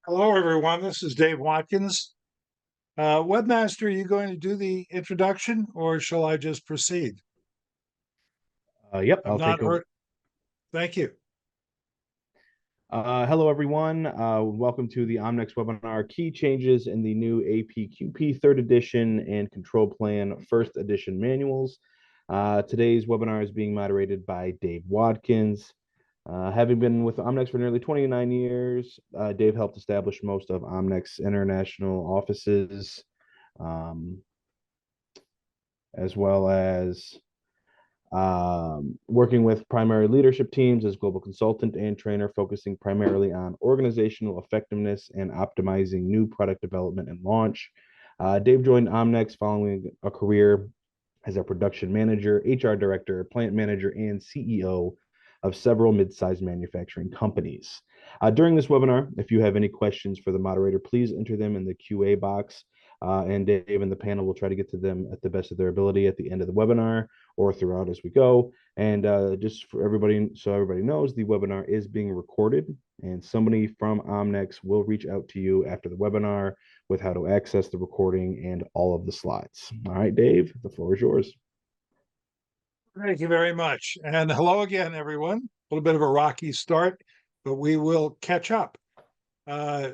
Hello, everyone. This is Dave Watkins. Webmaster, are you going to do the introduction or shall I just proceed? Yep, I've I'll not take over. heard. Thank you. Hello, everyone. Welcome to the Omnex webinar, Key Changes in the New APQP 3rd Edition and Control Plan 1st Edition Manuals. Today's webinar is being moderated by Dave Watkins. Having been with Omnex for nearly 29 years, Dave helped establish most of Omnex international offices, um, as well as working with primary leadership teams as global consultant and trainer, focusing primarily on organizational effectiveness and optimizing new product development and launch. Dave joined Omnex following a career as a production manager, HR director, plant manager, and CEO of several mid-sized manufacturing companies. During this webinar, if you have any questions for the moderator, please enter them in the QA box, and Dave and the panel will try to get to them at the best of their ability at the end of the webinar or throughout as we go. And just for everybody, so everybody knows, the webinar is being recorded, and somebody from Omnex will reach out to you after the webinar with how to access the recording and all of the slides. All right, Dave, the floor is yours. Thank you very much. And hello again, everyone. A little bit of a rocky start, but we will catch up.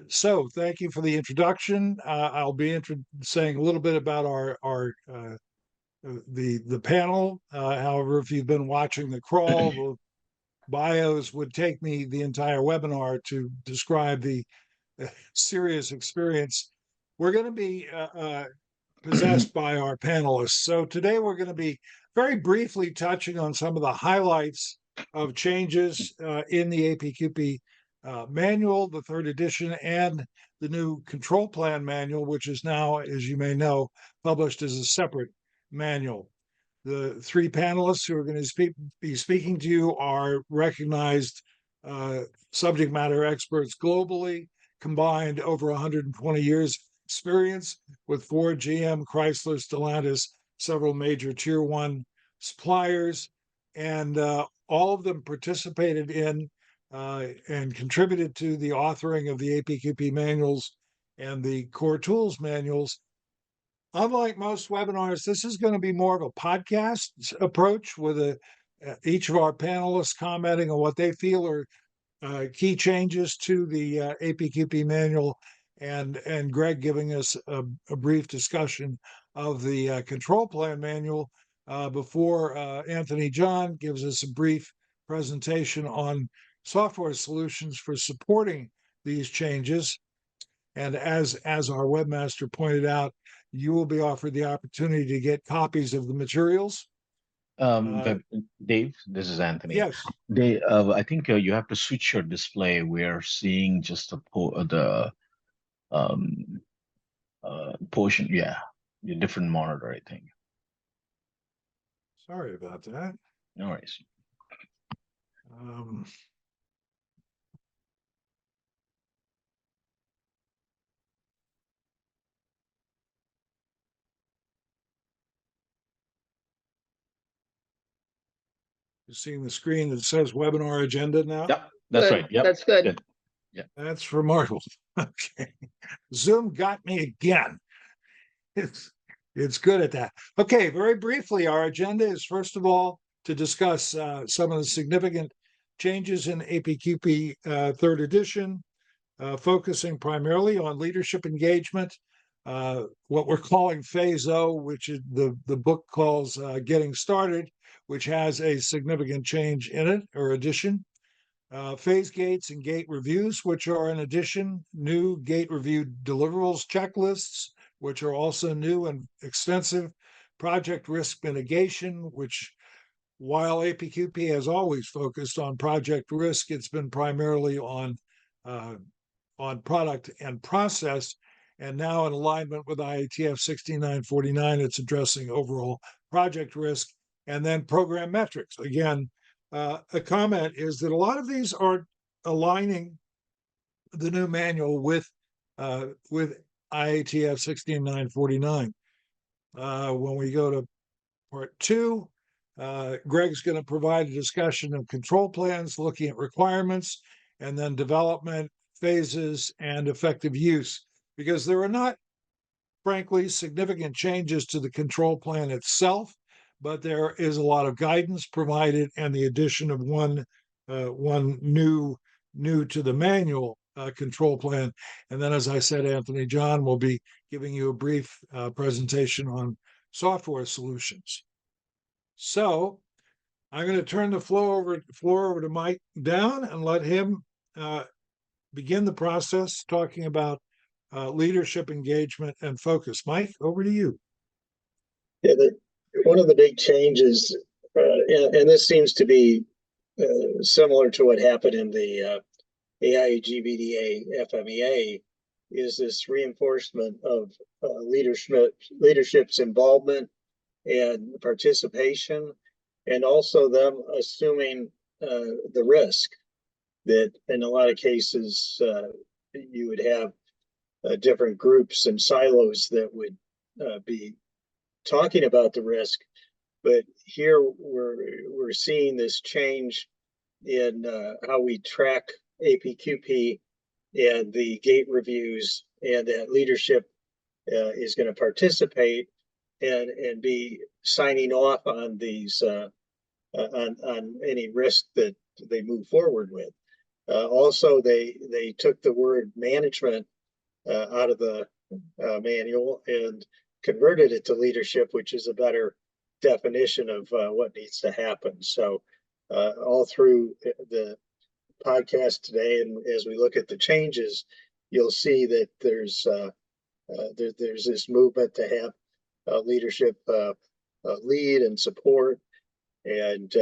So thank you for the introduction. I'll be saying a little bit about the panel. However, if you've been watching the crawl, the bios would take me the entire webinar to describe the serious experience we're going to be possessed by our panelists. So today we're going to be very briefly touching on some of the highlights of changes in the APQP manual, the 3rd edition, and the new control plan manual, which is now, as you may know, published as a separate manual. The three panelists who are going to be speaking to you are recognized subject matter experts globally, combined over 120 years experience with Ford, GM, Chrysler, Stellantis, several major tier one suppliers, and all of them participated in and contributed to the authoring of the APQP manuals and the core tools manuals. Unlike most webinars, this is going to be more of a podcast approach with each of our panelists commenting on what they feel are key changes to the APQP manual, and Greg giving us a brief discussion of the control plan manual before Anthony John gives us a brief presentation on software solutions for supporting these changes. And as our webmaster pointed out, you will be offered the opportunity to get copies of the materials. Um, Dave, this is Anthony. Yes. I think you have to switch your display. We're seeing just the um, portion. Yeah, a different monitor, I think. Sorry about that. No worries. Um, you're seeing the screen that says webinar agenda now? Yep, that's right. Yep, That's good. good. Yeah. That's remarkable. Okay. Zoom got me again. It's it's good at that. Okay, very briefly, our agenda is first of all to discuss some of the significant changes in APQP 3rd edition, focusing primarily on leadership engagement, what we're calling Phase O, which is the book calls Getting Started, which has a significant change in it or addition. Phase gates and gate reviews, which are in addition, new gate review deliverables checklists, which are also new and extensive, project risk mitigation, which while APQP has always focused on project risk, it's been primarily uh, on product and process. And now in alignment with IATF 16949, it's addressing overall project risk and then program metrics. Again, a comment is that a lot of these are aligning the new manual with IATF 16949. When we go to part 2, Greg's going to provide a discussion of control plans, looking at requirements, and then development, phases, and effective use, because there are not, frankly, significant changes to the control plan itself, but there is a lot of guidance provided and the addition of one new to the manual control plan. And then, as I said, Anthony John will be giving you a brief presentation on software solutions. So I'm going to turn the floor over to Mike Down and let him begin the process talking about leadership engagement and focus. Mike, over to you. Yeah, one of the big changes, and this seems to be similar to what happened in the AIAG VDA FMEA, is this reinforcement of leadership's involvement and participation, and also them assuming the risk that in a lot of cases you would have different groups and silos that would be talking about the risk. But here we're seeing this change in how we track APQP and the gate reviews, and that leadership is going to participate and be signing off on these on any risk that they move forward with. Also, they took the word management out of the manual and converted it to leadership, which is a better definition of what needs to happen. So all through the podcast today, and as we look at the changes, you'll see that there's this movement to have leadership lead and support and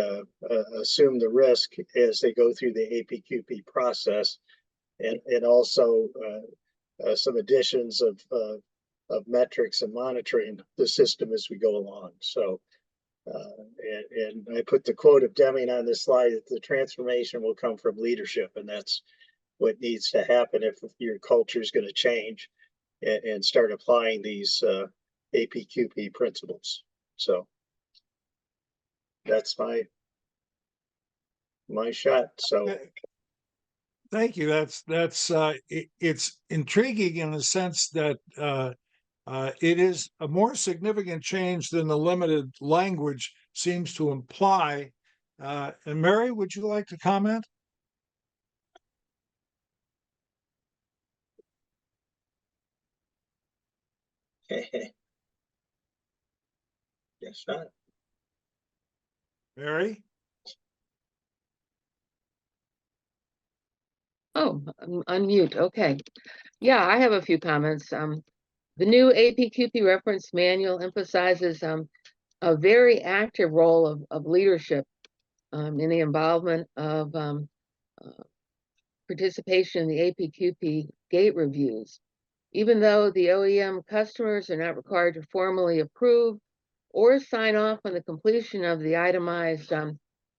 assume the risk as they go through the APQP process, and also some additions of metrics and monitoring the system as we go along. So, and I put the quote of Deming on this slide, that the transformation will come from leadership, and that's what needs to happen if your culture is going to change and start applying these APQP principles. So that's my shot. So thank you. It's intriguing in the sense that it is a more significant change than the limited language seems to imply. And Mary, would you like to comment? yes, not. Mary? Oh, unmute. Okay. Yeah, I have a few comments. The new APQP reference manual emphasizes a very active role of leadership in the involvement of participation in the APQP gate reviews. Even though the OEM customers are not required to formally approve or sign off on the completion of the itemized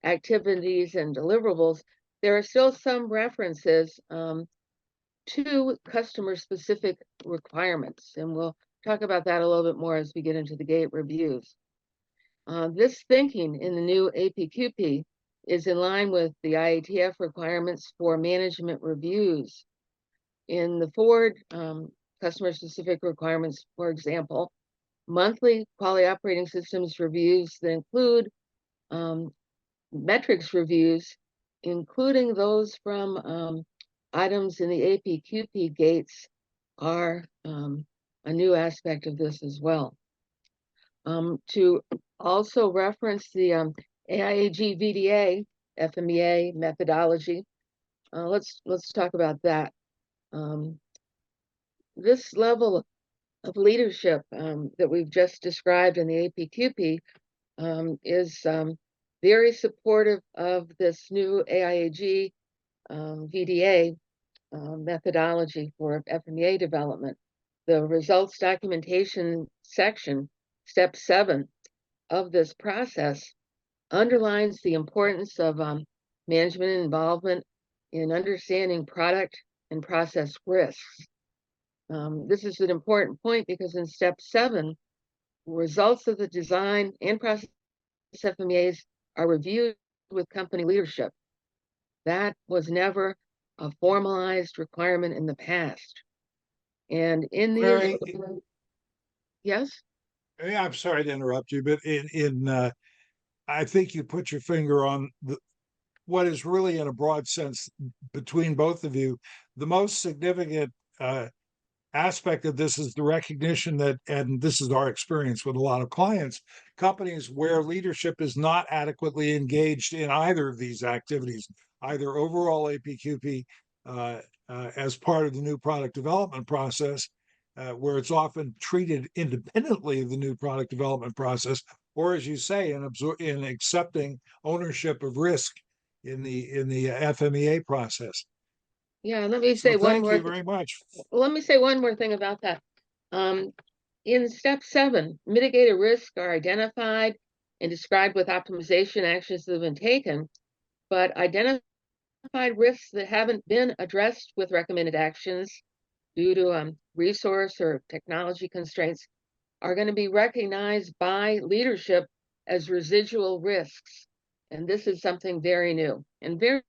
activities and deliverables, there are still some references to customer-specific requirements, and we'll talk about that a little bit more as we get into the gate reviews. This thinking in the new APQP is in line with the IATF requirements for management reviews. In the Ford customer-specific requirements, for example, monthly quality operating systems reviews that include metrics reviews, including those from items in the APQP gates, are a new aspect of this as well. To also reference the AIAG VDA FMEA methodology, let's talk about that. This level of leadership that we've just described in the APQP is very supportive of this new AIAG VDA methodology for FMEA development. The results documentation section, step 7 of this process, underlines the importance of management involvement in understanding product and process risks. This is an important point because in step 7, results of the design and process FMEAs are reviewed with company leadership. That was never a formalized requirement in the past. And in these, Mary, yes, yeah, I'm sorry to interrupt you, but I think you put your finger on what is really, in a broad sense, between both of you, the most significant aspect of this is the recognition that, and this is our experience with a lot of clients, companies where leadership is not adequately engaged in either of these activities, either overall APQP as part of the new product development process, where it's often treated independently of the new product development process, or as you say, in accepting ownership of risk in the FMEA process. yeah, let me So say one thank more. you very much. Let me say one more thing about that. In step 7, mitigated risks are identified and described with optimization actions that have been taken, but identified risks that haven't been addressed with recommended actions due to resource or technology constraints are going to be recognized by leadership as residual risks. And this is something very new and very,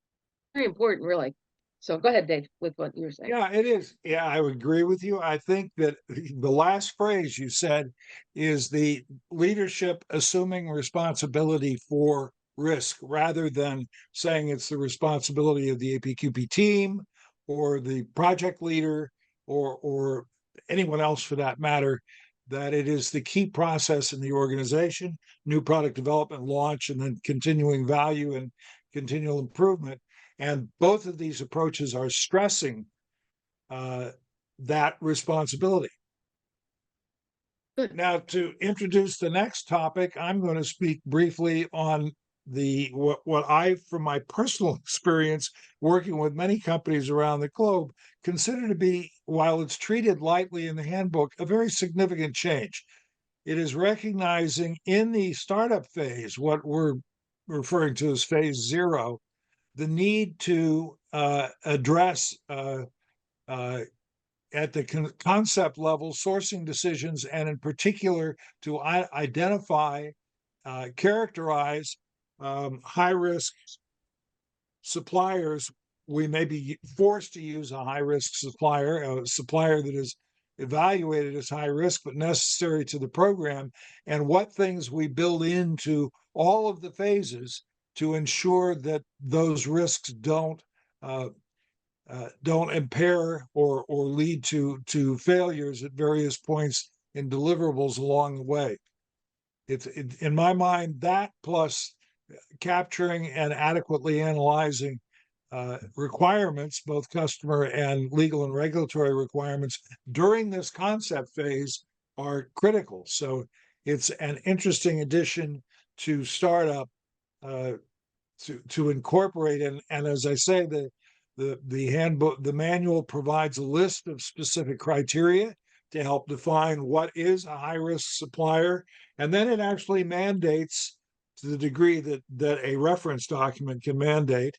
very important, really. So go ahead, Dave, with what you're saying. Yeah, it is. Yeah, I would agree with you. I think that the last phrase you said is the leadership assuming responsibility for risk rather than saying it's the responsibility of the APQP team or the project leader or anyone else for that matter, that it is the key process in the organization, new product development, launch, and then continuing value and continual improvement. And both of these approaches are stressing that responsibility. Good. Now, to introduce the next topic, I'm going to speak briefly on what I, from my personal experience working with many companies around the globe, consider to be, while it's treated lightly in the handbook, a very significant change. It is recognizing in the startup phase, what we're referring to as phase 0, the need to address at the concept level sourcing decisions, and in particular to identify, characterize high risk suppliers. We may be forced to use a high risk supplier, a supplier that is evaluated as high risk but necessary to the program, and what things we build into all of the phases to ensure that those risks don't impair or lead to failures at various points in deliverables along the way. In my mind, that plus capturing and adequately analyzing requirements, both customer and legal and regulatory requirements during this concept phase, are critical. So it's an interesting addition to startup to incorporate. And as I say, the handbook, the manual provides a list of specific criteria to help define what is a high risk supplier, and then it actually mandates, to the degree that a reference document can mandate,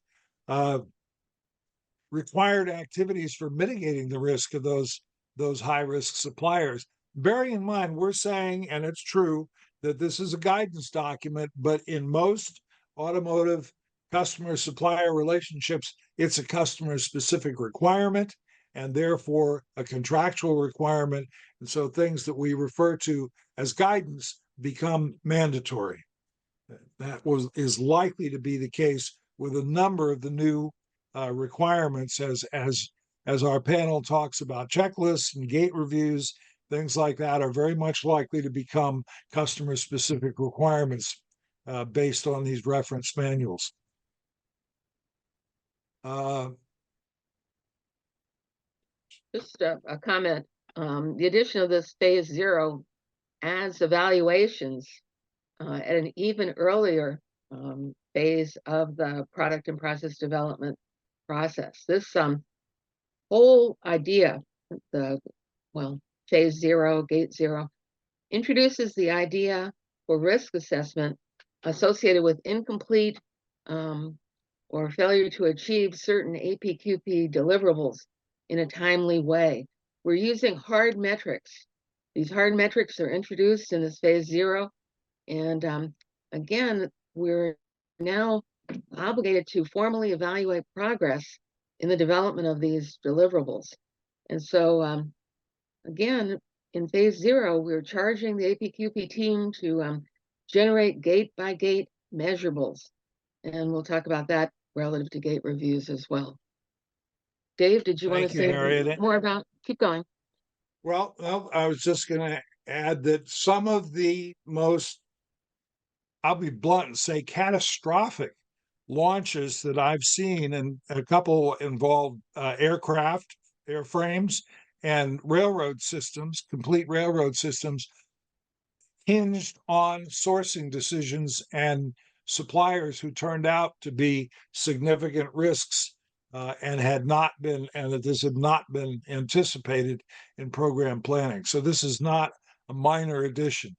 required activities for mitigating the risk of those high risk suppliers. Bearing in mind, we're saying, and it's true, that this is a guidance document, but in most automotive customer supplier relationships, it's a customer specific requirement and therefore a contractual requirement. And so things that we refer to as guidance become mandatory. That is likely to be the case with a number of the new requirements, as our panel talks about. Checklists and gate reviews, things like that, are very much likely to become customer specific requirements based on these reference manuals. Just a comment. The addition of this phase 0 adds evaluations at an even earlier phase of the product and process development process. This whole idea, phase 0, gate 0, introduces the idea for risk assessment associated with incomplete or failure to achieve certain APQP deliverables in a timely way. We're using hard metrics. These hard metrics are introduced in this phase 0. And again, we're now obligated to formally evaluate progress in the development of these deliverables. And so, again, in phase 0, we're charging the APQP team to generate gate-by-gate measurables. And we'll talk about that relative to gate reviews as well. Dave, did you want to Thank you, say Harriet. more about? Keep going. Well, I was just going to add that some of the most, I'll be blunt and say, catastrophic launches that I've seen, and a couple involved aircraft, airframes, and railroad systems, complete railroad systems, hinged on sourcing decisions and suppliers who turned out to be significant risks and that this had not been anticipated in program planning. So this is not a minor addition.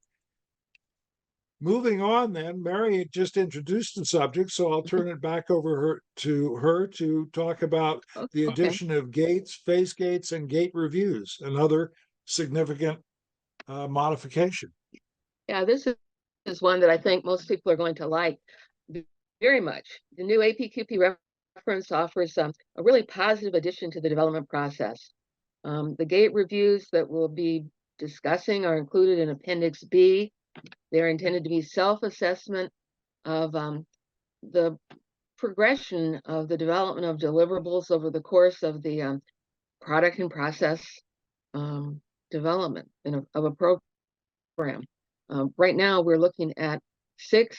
Moving on then, Mary just introduced the subject, so I'll turn it back over to her to talk about the Okay. addition of gates, phase gates, and gate reviews, another significant modification. Yeah, this is one that I think most people are going to like very much. The new APQP reference offers a really positive addition to the development process. The gate reviews that we'll be discussing are included in Appendix B. They're intended to be self-assessment of the progression of the development of deliverables over the course of the product and process development of a program. Right now, we're looking at 6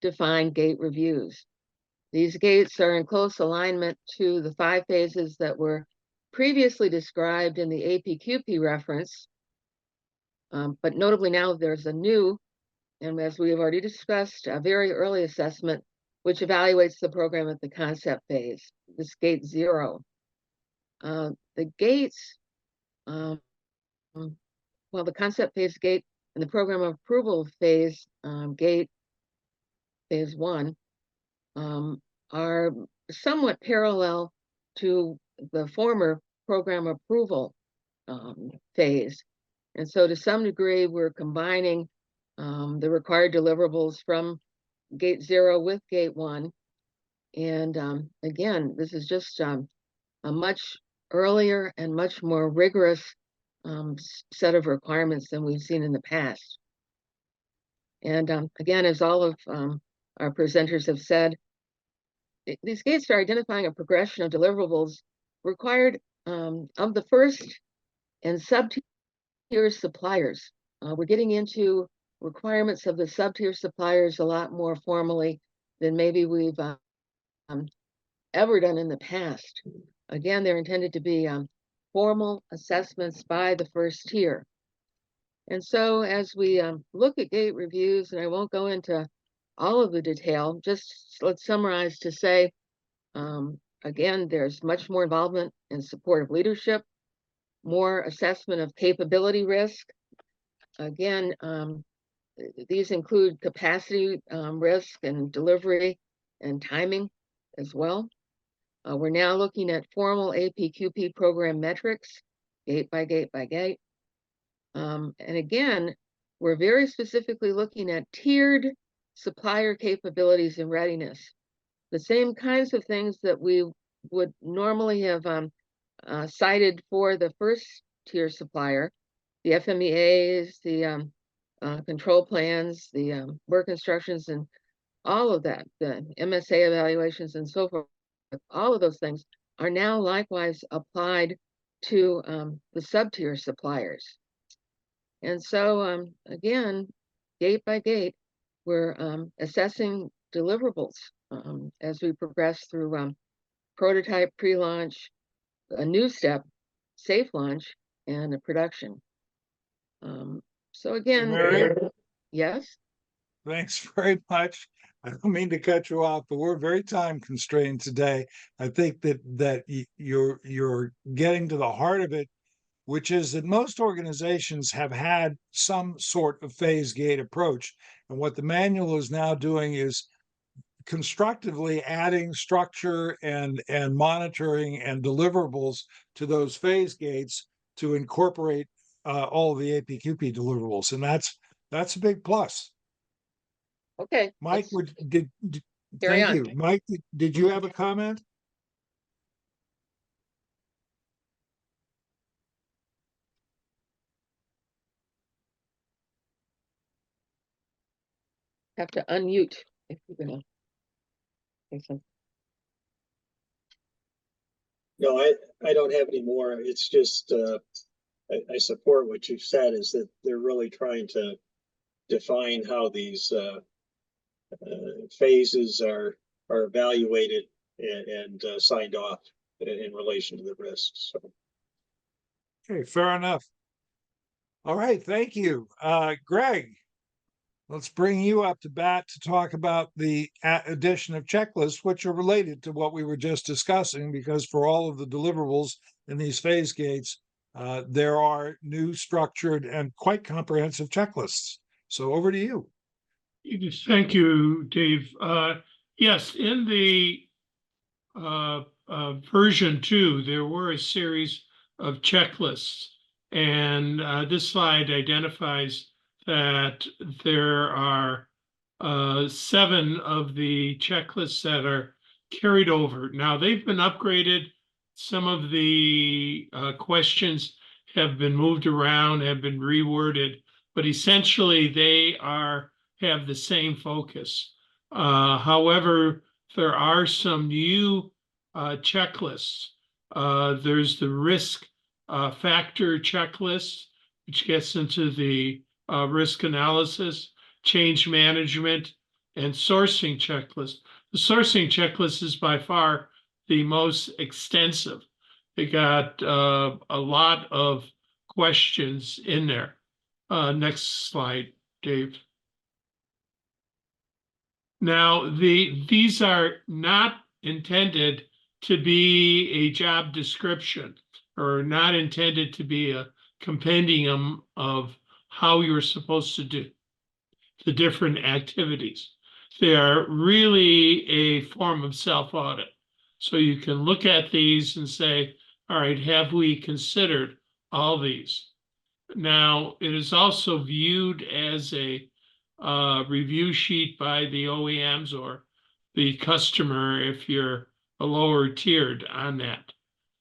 defined gate reviews. These gates are in close alignment to the 5 phases that were previously described in the APQP reference. But notably now there's a new, and as we have already discussed, a very early assessment, which evaluates the program at the concept phase, this gate 0. The gates, well, the concept phase gate and the program approval phase gate, phase 1, are somewhat parallel to the former program approval phase. And so to some degree, we're combining the required deliverables from gate 0 with gate 1. And again, this is just a much earlier and much more rigorous set of requirements than we've seen in the past. And again, as all of our presenters have said, these gates are identifying a progression of deliverables required of the first and sub-tier suppliers. We're getting into requirements of the sub-tier suppliers a lot more formally than maybe we've ever done in the past. Again, they're intended to be formal assessments by the first tier. And so as we look at gate reviews, and I won't go into all of the detail, just let's summarize to say, again, there's much more involvement in support of leadership, more assessment of capability risk. Again, these include capacity risk and delivery and timing as well. We're now looking at formal APQP program metrics, gate by gate by gate. And again, we're very specifically looking at tiered supplier capabilities and readiness. The same kinds of things that we would normally have cited for the first tier supplier, the FMEAs, the control plans, the work instructions, and all of that, the MSA evaluations and so forth, all of those things are now likewise applied to the sub-tier suppliers. And so, again, gate by gate, we're assessing deliverables as we progress through prototype, pre-launch, a new step, safe launch, and a production. So again, Mary, yes. thanks very much. I don't mean to cut you off, but we're very time constrained today. I think that you're getting to the heart of it, which is that most organizations have had some sort of phase gate approach. And what the manual is now doing is constructively adding structure and monitoring and deliverables to those phase gates to incorporate all of the APQP deliverables. And that's a big plus. Okay. Mike, Carry thank on. you. Mike, did you have a comment? have to unmute if you're gonna say something. No, I don't have any more. It's just, I support what you've said, is that they're really trying to define how these phases are evaluated and signed off in relation to the risks. So, Okay, fair enough. All right, thank you. Greg, let's bring you up to bat to talk about the addition of checklists, which are related to what we were just discussing, because for all of the deliverables in these phase gates, there are new structured and quite comprehensive checklists. So over to you. Thank you, Dave. Yes, in the version 2, there were a series of checklists, and this slide identifies that there are 7 of the checklists that are carried over. Now, they've been upgraded. Some of the questions have been moved around, have been reworded, but essentially they have the same focus. However, there are some new checklists. There's the risk factor checklist, which gets into the risk analysis, change management, and sourcing checklist. The sourcing checklist is by far the most extensive. They got a lot of questions in there. Next slide, Dave. Now, these are not intended to be a job description or not intended to be a compendium of how you're supposed to do the different activities. They are really a form of self-audit. So you can look at these and say, all right, have we considered all these? Now, it is also viewed as a review sheet by the OEMs or the customer if you're a lower tiered on that.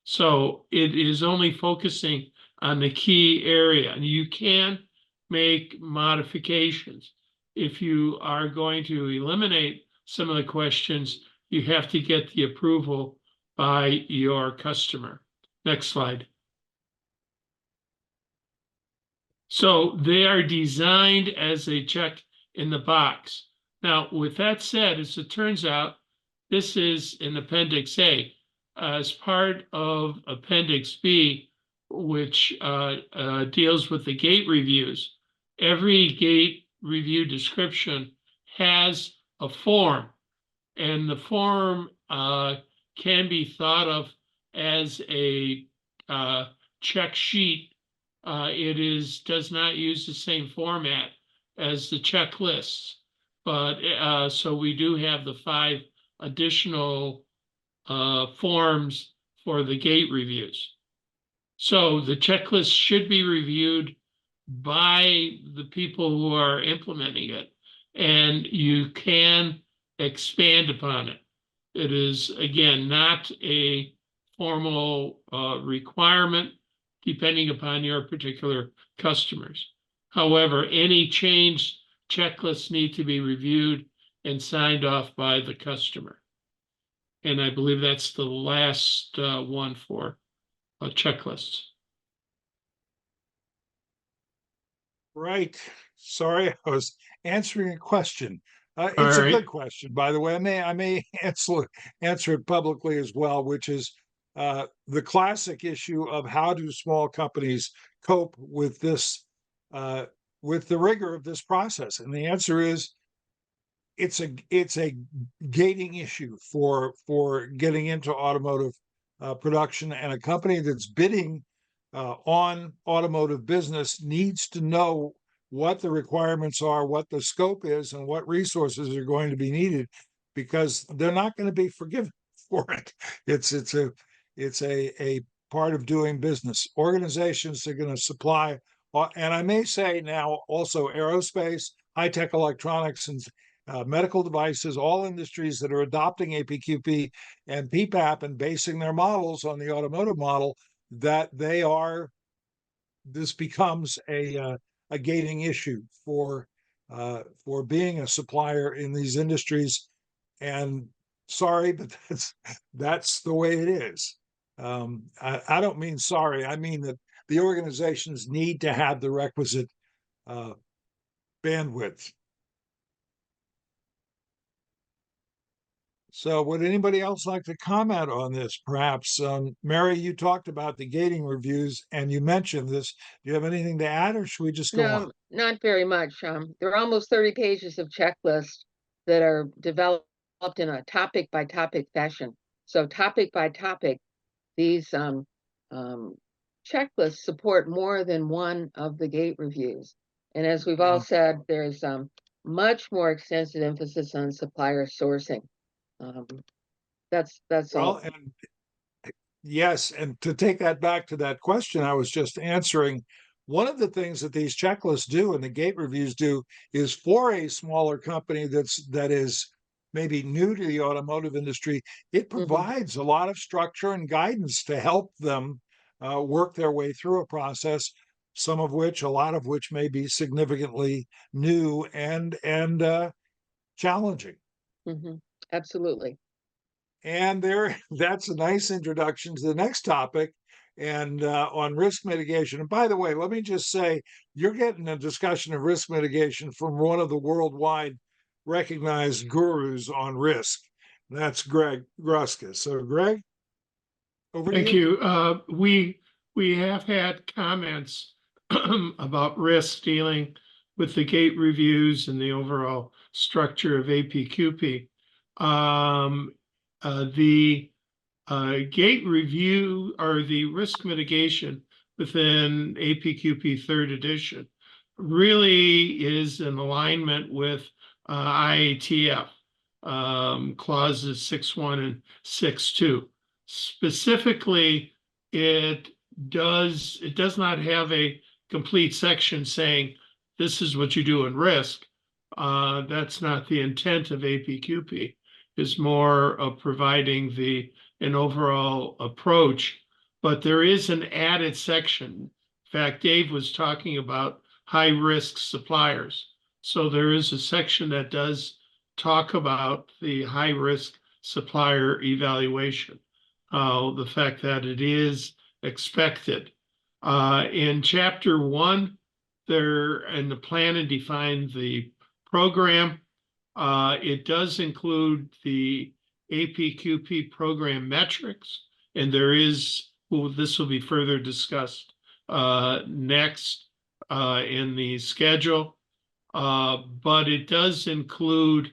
So it is only focusing on the key area, and you can make modifications. If you are going to eliminate some of the questions, you have to get the approval by your customer. Next slide. So they are designed as a check in the box. Now, with that said, as it turns out, this is in Appendix A. As part of Appendix B, which deals with the gate reviews, every gate review description has a form, and the form can be thought of as a check sheet. It does not use the same format as the checklists, but so we do have the 5 additional forms for the gate reviews. So the checklist should be reviewed by the people who are implementing it, and you can expand upon it. It is, again, not a formal requirement depending upon your particular customers. However, any changed checklists need to be reviewed and signed off by the customer. And I believe that's the last one for checklists. Right. Sorry, I was answering a question. It's All a right. good question, by the way. I may answer it publicly as well, which is the classic issue of how do small companies cope with this, with the rigor of this process? And the answer is it's a gating issue for getting into automotive production, and a company that's bidding on automotive business needs to know what the requirements are, what the scope is, and what resources are going to be needed, because they're not going to be forgiven for it. It's a part of doing business. Organizations are going to supply, and I may say now also aerospace, high-tech electronics, and medical devices, all industries that are adopting APQP and PPAP and basing their models on the automotive model, that this becomes a gating issue for for being a supplier in these industries. And sorry, but that's the way it is. I don't mean sorry. I mean that the organizations need to have the requisite bandwidth. So would anybody else like to comment on this? Perhaps, Mary, you talked about the gating reviews and you mentioned this. Do you have anything to add, or should we just go on? No, not very much. There are almost 30 pages of checklists that are developed in a topic by topic fashion. So topic by topic, these checklists support more than one of the gate reviews. And as we've all said, there's much more extensive emphasis on supplier sourcing. That's all. Well, and yes, and to take that back to that question I was just answering, one of the things that these checklists do and the gate reviews do is for a smaller company that is maybe new to the automotive industry, it provides a lot of structure and guidance to help them work their way through a process, a lot of which may be significantly new and challenging. Absolutely. And that's a nice introduction to the next topic, and on risk mitigation. And by the way, let me just say, you're getting a discussion of risk mitigation from one of the worldwide recognized gurus on risk. That's Greg Gruska. So, Greg, over to Thank you. you. We have had comments about risk dealing with the gate reviews and the overall structure of APQP. The gate review or the risk mitigation within APQP 3rd edition really is in alignment with IATF clauses 6.1 and 6.2. Specifically, it does not have a complete section saying this is what you do in risk. That's not the intent of APQP. Is more of providing an overall approach, but there is an added section. In fact, Dave was talking about high risk suppliers. So there is a section that does talk about the high risk supplier evaluation, the fact that it is expected. In chapter 1, in the plan and define the program, it does include the APQP program metrics, and this will be further discussed next in the schedule, but it does include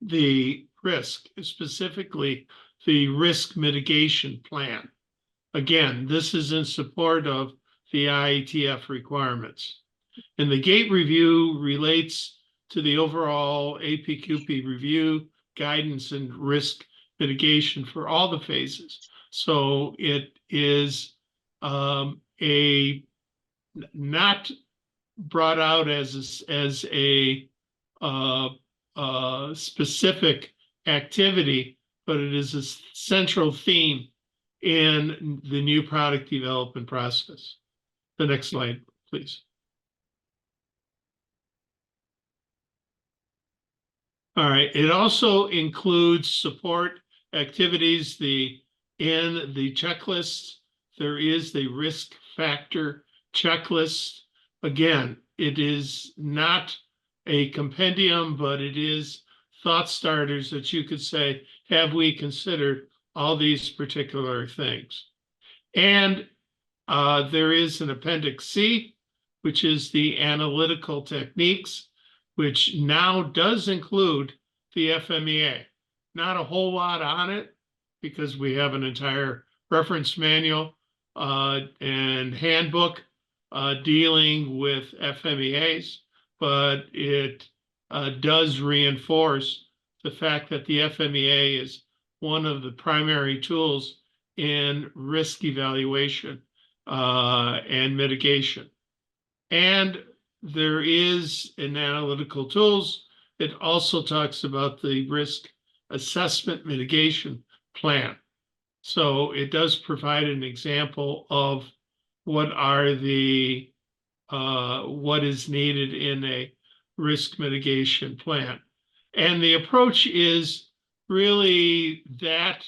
the risk, specifically the risk mitigation plan. Again, this is in support of the IATF requirements. And the gate review relates to the overall APQP review, guidance, and risk mitigation for all the phases. So it is not brought out as a specific activity, but it is a central theme in the new product development process. The next slide, please. All right, it also includes support activities. In the checklist, there is the risk factor checklist. Again, it is not a compendium, but it is thought starters that you could say, have we considered all these particular things? And there is an Appendix C, which is the analytical techniques, which now does include the FMEA. Not a whole lot on it because we have an entire reference manual and handbook dealing with FMEAs, but it does reinforce the fact that the FMEA is one of the primary tools in risk evaluation and mitigation. And there is in analytical tools, it also talks about the risk assessment mitigation plan. So it does provide an example of what is needed in risk mitigation plan. And the approach is really that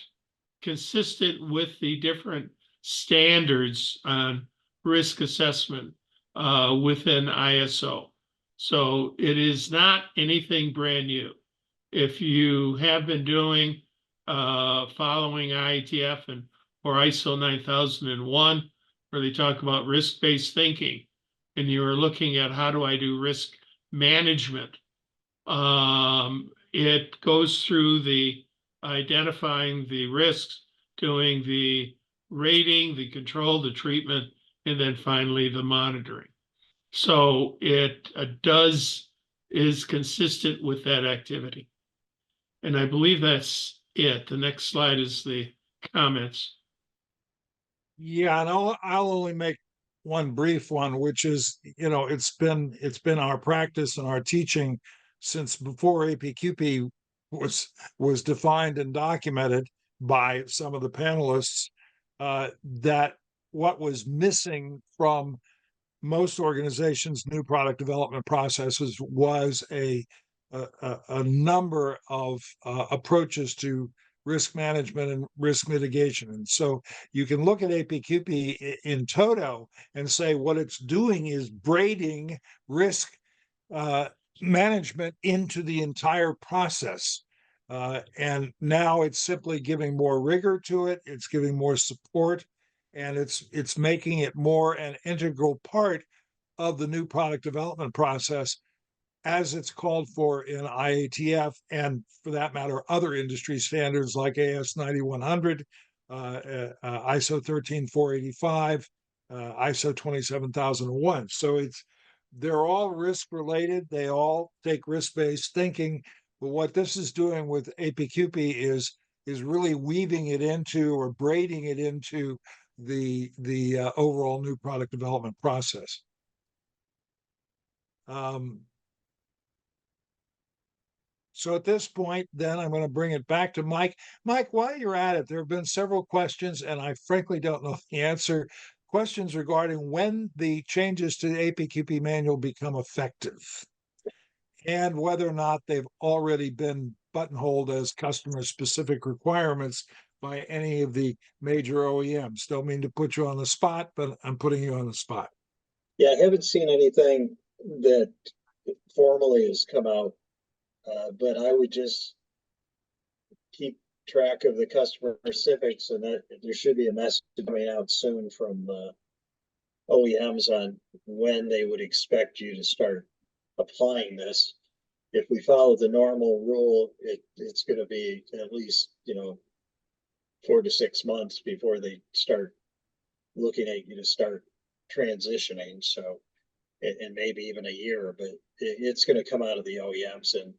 consistent with the different standards on risk assessment within ISO. So it is not anything brand new. If you have been doing following IATF and or ISO 9001, where they talk about risk-based thinking, and you are looking at how do I do risk management, it goes through the identifying the risks, doing the rating, the control, the treatment, and then finally the monitoring. So it is consistent with that activity. And I believe that's it. The next slide is the comments. Yeah, and I'll only make one brief one, which is, it's been our practice and our teaching since before APQP was defined and documented by some of the panelists, that what was missing from most organizations' new product development processes was a number of approaches to risk management and risk mitigation. And so you can look at APQP in toto and say what it's doing is braiding risk management into the entire process. And now it's simply giving more rigor to it, it's giving more support, and it's making it more an integral part of the new product development process as it's called for in IATF, and for that matter, other industry standards like AS 9100, ISO 13485, ISO 27001. So they're all risk related. They all take risk-based thinking. But what this is doing with APQP is really weaving it into or braiding it into the overall new product development process. So at this point, then I'm going to bring it back to Mike. Mike, while you're at it, there have been several questions, and I frankly don't know the answer. Questions regarding when the changes to the APQP manual become effective, and whether or not they've already been buttonholed as customer-specific requirements by any of the major OEMs. Don't mean to put you on the spot, but I'm putting you on the spot. Yeah, I haven't seen anything that formally has come out, but I would just keep track of the customer specifics, and that there should be a message coming out soon from OEMs on when they would expect you to start applying this. If we follow the normal rule, it's going to be at least 4 to 6 months before they start looking at you to start transitioning. So, and maybe even a year, but it's going to come out of the OEMs, and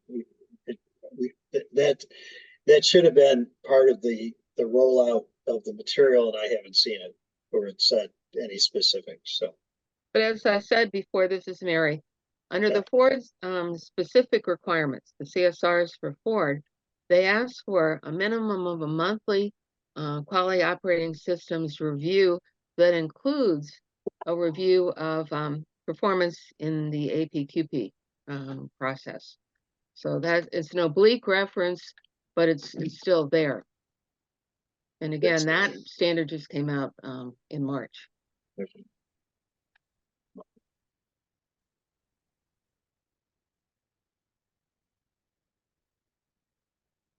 that should have been part of the rollout of the material, and I haven't seen it where it said any specifics. So, But as I said before, this is Mary. Under the Ford's specific requirements, the CSRs for Ford, they ask for a minimum of a monthly quality operating systems review that includes a review of performance in the APQP process. So that it's an oblique reference, but it's still there. And again, that standard just came out in March.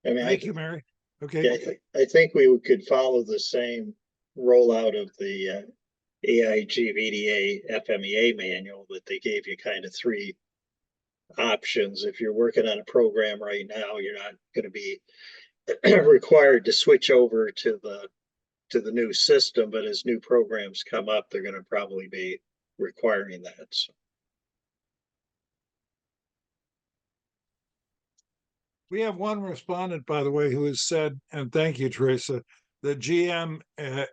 I mean, Thank you, Mary. Okay. Yeah, I think we could follow the same rollout of the AIAG VDA FMEA manual that they gave you kind of 3 options. If you're working on a program right now, you're not going to be required to switch over to the new system, but as new programs come up, they're going to probably be requiring that. So. We have one respondent, by the way, who has said, and thank you, Teresa, that GM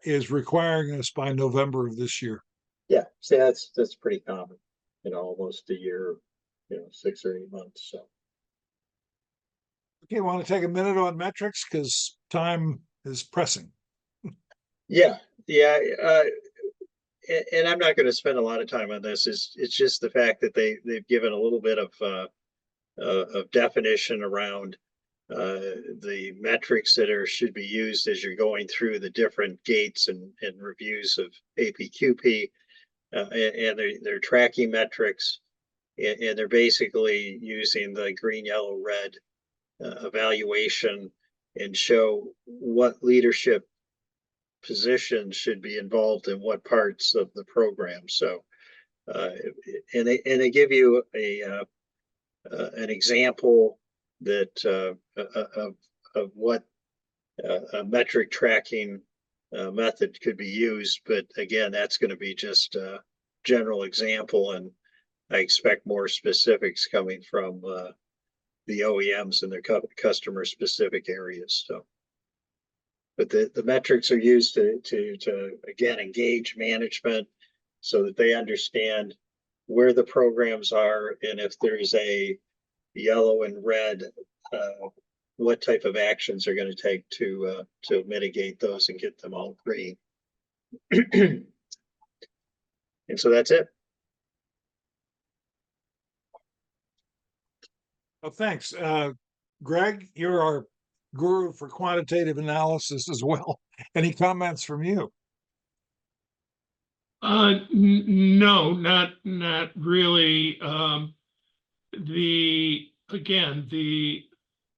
is requiring us by November of this year. Yeah, see, that's pretty common, almost a year, 6 or 8 months. So. Okay, want to take a minute on metrics because time is pressing. Yeah. and I'm not going to spend a lot of time on this. It's just the fact that they've given a little bit of definition around the metrics that should be used as you're going through the different gates and reviews of APQP, and they're tracking metrics, and they're basically using the green, yellow, red evaluation and show what leadership positions should be involved in what parts of the program. So, and they give you an example that of what a metric tracking method could be used. But again, that's going to be just a general example, and I expect more specifics coming from the OEMs and their customer specific areas. So, but the metrics are used to again engage management so that they understand where the programs are, and if there's a yellow and red, what type of actions are going to take to mitigate those and get them all green. And so that's it. Well, thanks. Greg, you're our guru for quantitative analysis as well. Any comments from you? No, not really. The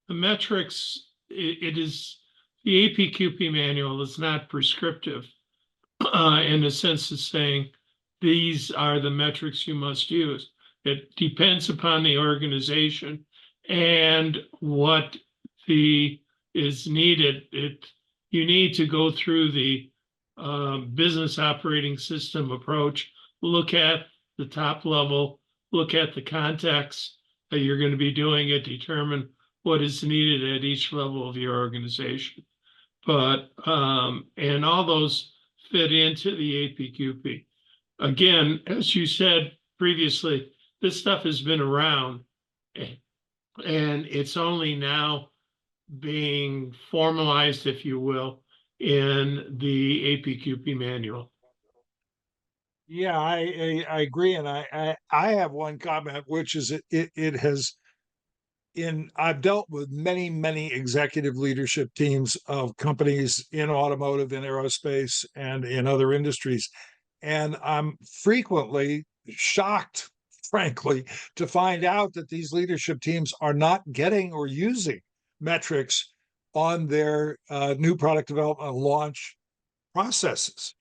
metrics, it is, the APQP manual is not prescriptive in the sense of saying these are the metrics you must use. It depends upon the organization and what is needed. You need to go through the business operating system approach, look at the top level, look at the context that you're going to be doing it, determine what is needed at each level of your organization. But, and all those fit into the APQP. Again, as you said previously, this stuff has been around, and it's only now being formalized, if you will, in the APQP manual. Yeah, I agree, and I have one comment, which is it has I've dealt with many executive leadership teams of companies in automotive, in aerospace, and in other industries, and I'm frequently shocked, frankly, to find out that these leadership teams are not getting or using metrics on their new product development and launch processes.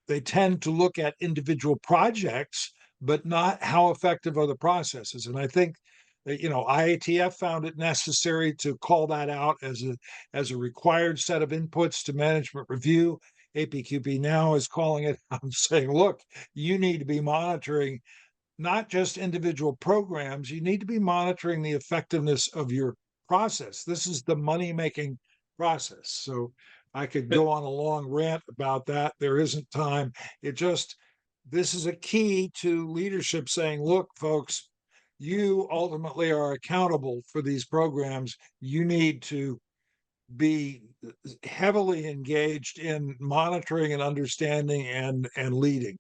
They tend to look at individual projects, but not how effective are the processes. And I think that, IATF found it necessary to call that out as a required set of inputs to management review. APQP now is calling it out, saying, look, you need to be monitoring not just individual programs, you need to be monitoring the effectiveness of your process. This is the money-making process. So I could go on a long rant about that. There isn't time. This is a key to leadership saying, look, folks, you ultimately are accountable for these programs. You need to be heavily engaged in monitoring and understanding and leading.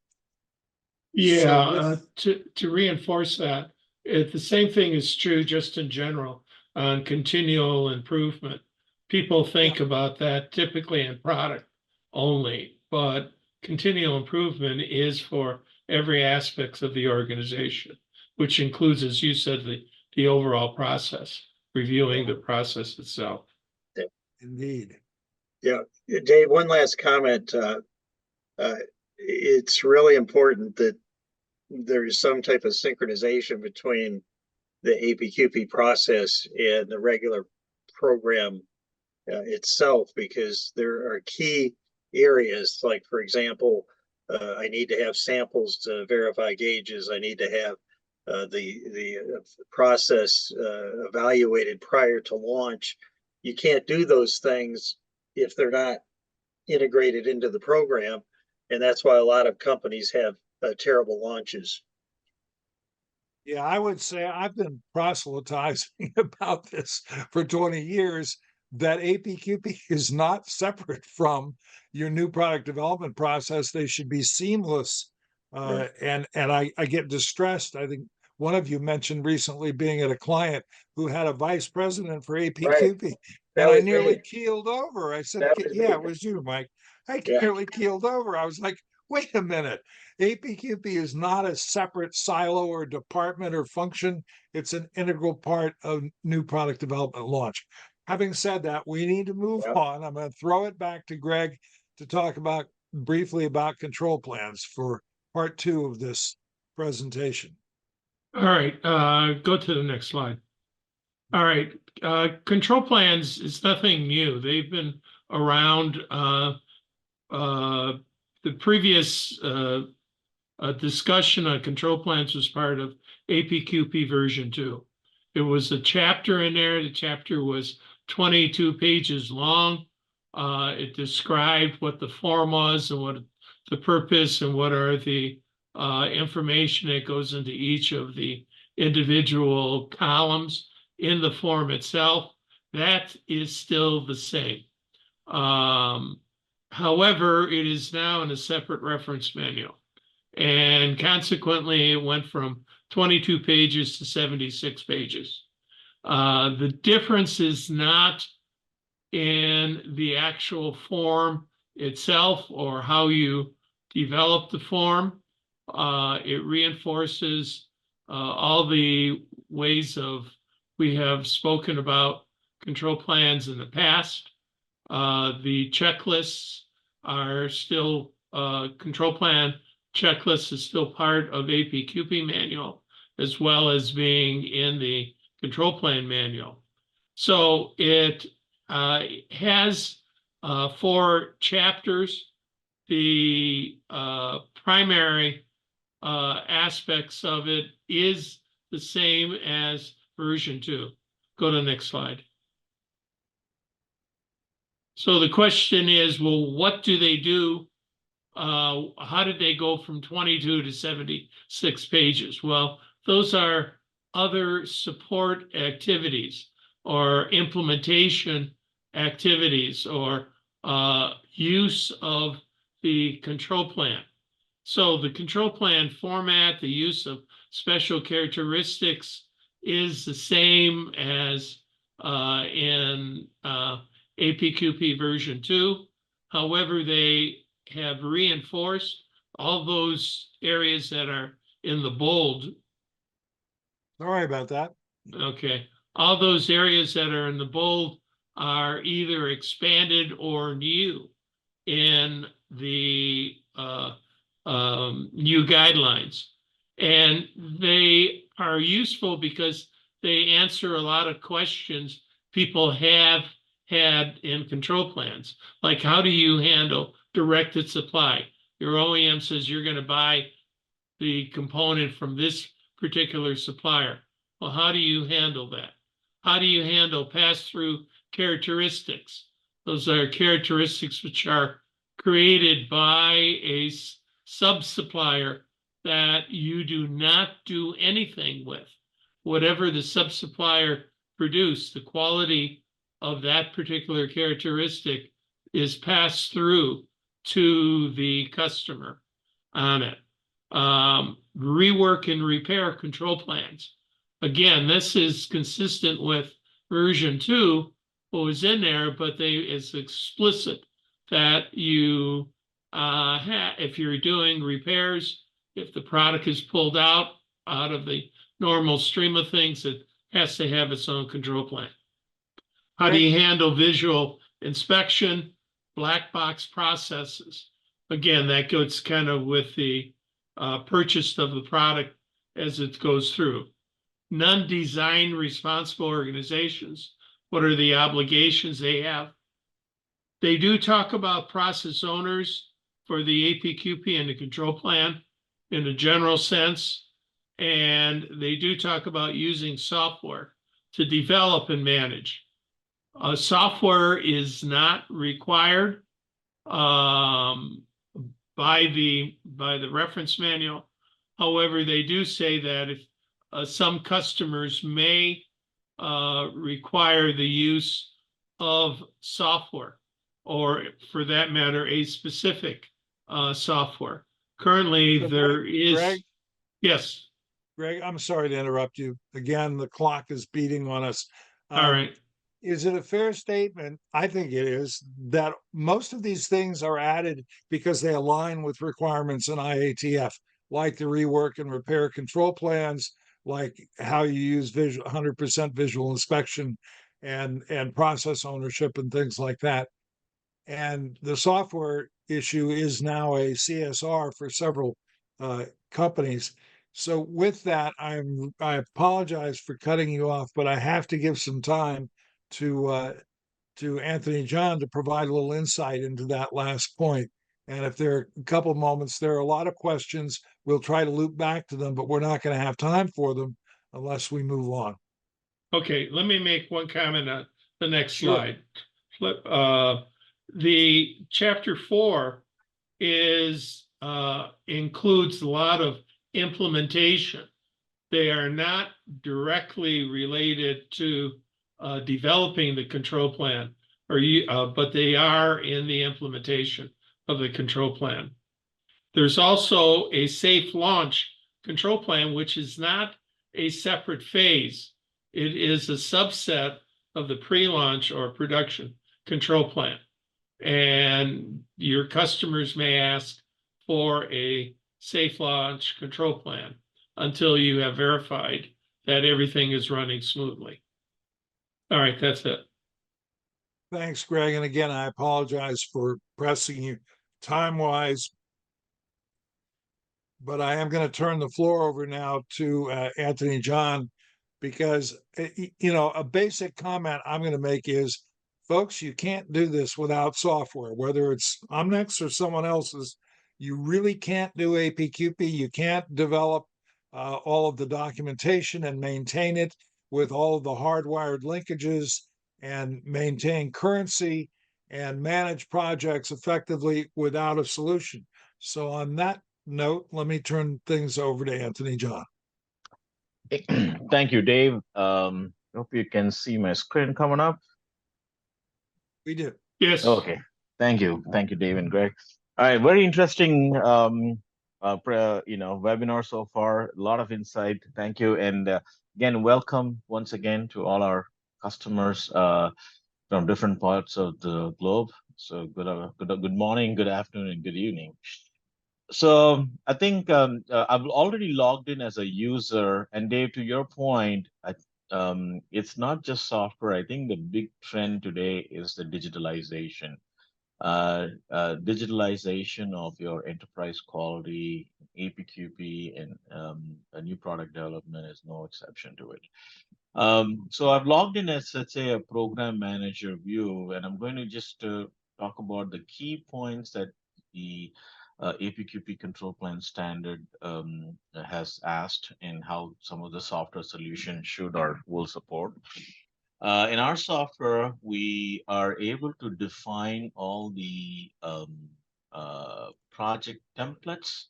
Yeah, to reinforce that, the same thing is true just in general on continual improvement. People think about that typically in product only, but continual improvement is for every aspect of the organization, which includes, as you said, the overall process, reviewing the process itself. Indeed. Yeah, Dave, one last comment. It's really important that there is some type of synchronization between the APQP process and the regular program itself, because there are key areas, like, for example, I need to have samples to verify gauges. I need to have the process evaluated prior to launch. You can't do those things if they're not integrated into the program, and that's why a lot of companies have terrible launches. Yeah, I would say I've been proselytizing about this for 20 years, that APQP is not separate from your new product development process. They should be seamless Uh, and I get distressed. I think one of you mentioned recently being at a client who had a vice president for APQP, and That I was nearly me. keeled over. I said, That was "Yeah, me. it was you, Mike." I Yeah. nearly keeled over. I was like, "Wait a minute. APQP is not a separate silo or department or function. It's an integral part of new product development launch." Having said that, we need to move Yep. on. I'm going to throw it back to Greg to talk about briefly about control plans for part 2 of this presentation. All right, go to the next slide. All right, control plans is nothing new. They've been around. The previous discussion on control plans was part of APQP version 2. It was a chapter in there. The chapter was 22 pages long. It described what the form was and what the purpose and what are the information that goes into each of the individual columns in the form itself. That is still the same. However, it is now in a separate reference manual. And consequently, it went from 22 pages to 76 pages. The difference is not in the actual form itself or how you develop the form. It reinforces all the ways we have spoken about control plans in the past. The checklists are still, control plan checklist is still part of APQP manual, as well as being in the control plan manual. So it has 4 chapters. The primary aspects of it is the same as version 2. Go to the next slide. So the question is, well, what do they do? How did they go from 22 to 76 pages? Well, those are other support activities or implementation activities or use of the control plan. So the control plan format, the use of special characteristics is the same as in APQP version 2. However, they have reinforced all those areas that are in the bold. Sorry about that. Okay. All those areas that are in the bold are either expanded or new in the new guidelines. And they are useful because they answer a lot of questions people have had in control plans. Like, how do you handle directed supply? Your OEM says you're going to buy the component from this particular supplier. Well, how do you handle that? How do you handle pass-through characteristics? Those are characteristics which are created by a sub-supplier that you do not do anything with. Whatever the sub-supplier produced, the quality of that particular characteristic is passed through to the customer on it. Rework and repair control plans. Again, this is consistent with version 2, what was in there, but it's explicit that you if you're doing repairs, if the product is pulled out of the normal stream of things, it has to have its own control plan. How do you handle visual inspection, black box processes? Again, that goes kind of with the purchase of the product as it goes through. Non-design responsible organizations, what are the obligations they have? They do talk about process owners for the APQP and the control plan in a general sense, and they do talk about using software to develop and manage. Software is not required by the reference manual. However, they do say that if some customers may require the use of software, or for that matter, a specific software. Currently, So there is, Greg, yes, Greg, I'm sorry to interrupt you. Again, the clock is beating on us. all right. Is it a fair statement? I think it is that most of these things are added because they align with requirements in IATF, like the rework and repair control plans, like how you use 100% visual inspection and process ownership and things like that. And the software issue is now a CSR for several companies. So with that, I apologize for cutting you off, but I have to give some time to Anthony John to provide a little insight into that last point. And if there are a couple of moments, there are a lot of questions. We'll try to loop back to them, but we're not going to have time for them unless we move on. Okay, let me make one comment on the next Sure. slide. Flip, the chapter 4 is includes a lot of implementation. They are not directly related to developing the control plan, but they are in the implementation of the control plan. There's also a safe launch control plan, which is not a separate phase. It is a subset of the pre-launch or production control plan. And your customers may ask for a safe launch control plan until you have verified that everything is running smoothly. All right, that's it. Thanks, Greg. And again, I apologize for pressing you time-wise, but I am going to turn the floor over now to Anthony John because, a basic comment I'm going to make is, folks, you can't do this without software, whether it's Omnex or someone else's. You really can't do APQP. You can't develop all of the documentation and maintain it with all of the hardwired linkages and maintain currency and manage projects effectively without a solution. So on that note, let me turn things over to Anthony John. Thank you, Dave. Hope you can see my screen coming up. We do. Yes. Okay. Thank you, Dave and Greg. All right, very interesting, webinar so far. A lot of insight. Thank you, and again, welcome once again to all our customers from different parts of the globe. So good morning, good afternoon, and good evening. So I think I've already logged in as a user, and Dave, to your point, it's not just software. I think the big trend today is the digitalization. Digitalization of your enterprise quality, APQP, and a new product development is no exception to it. So I've logged in as, let's say, a program manager view, and I'm going to just talk about the key points that the APQP control plan standard has asked and how some of the software solutions should or will support. In our software, we are able to define all the project templates.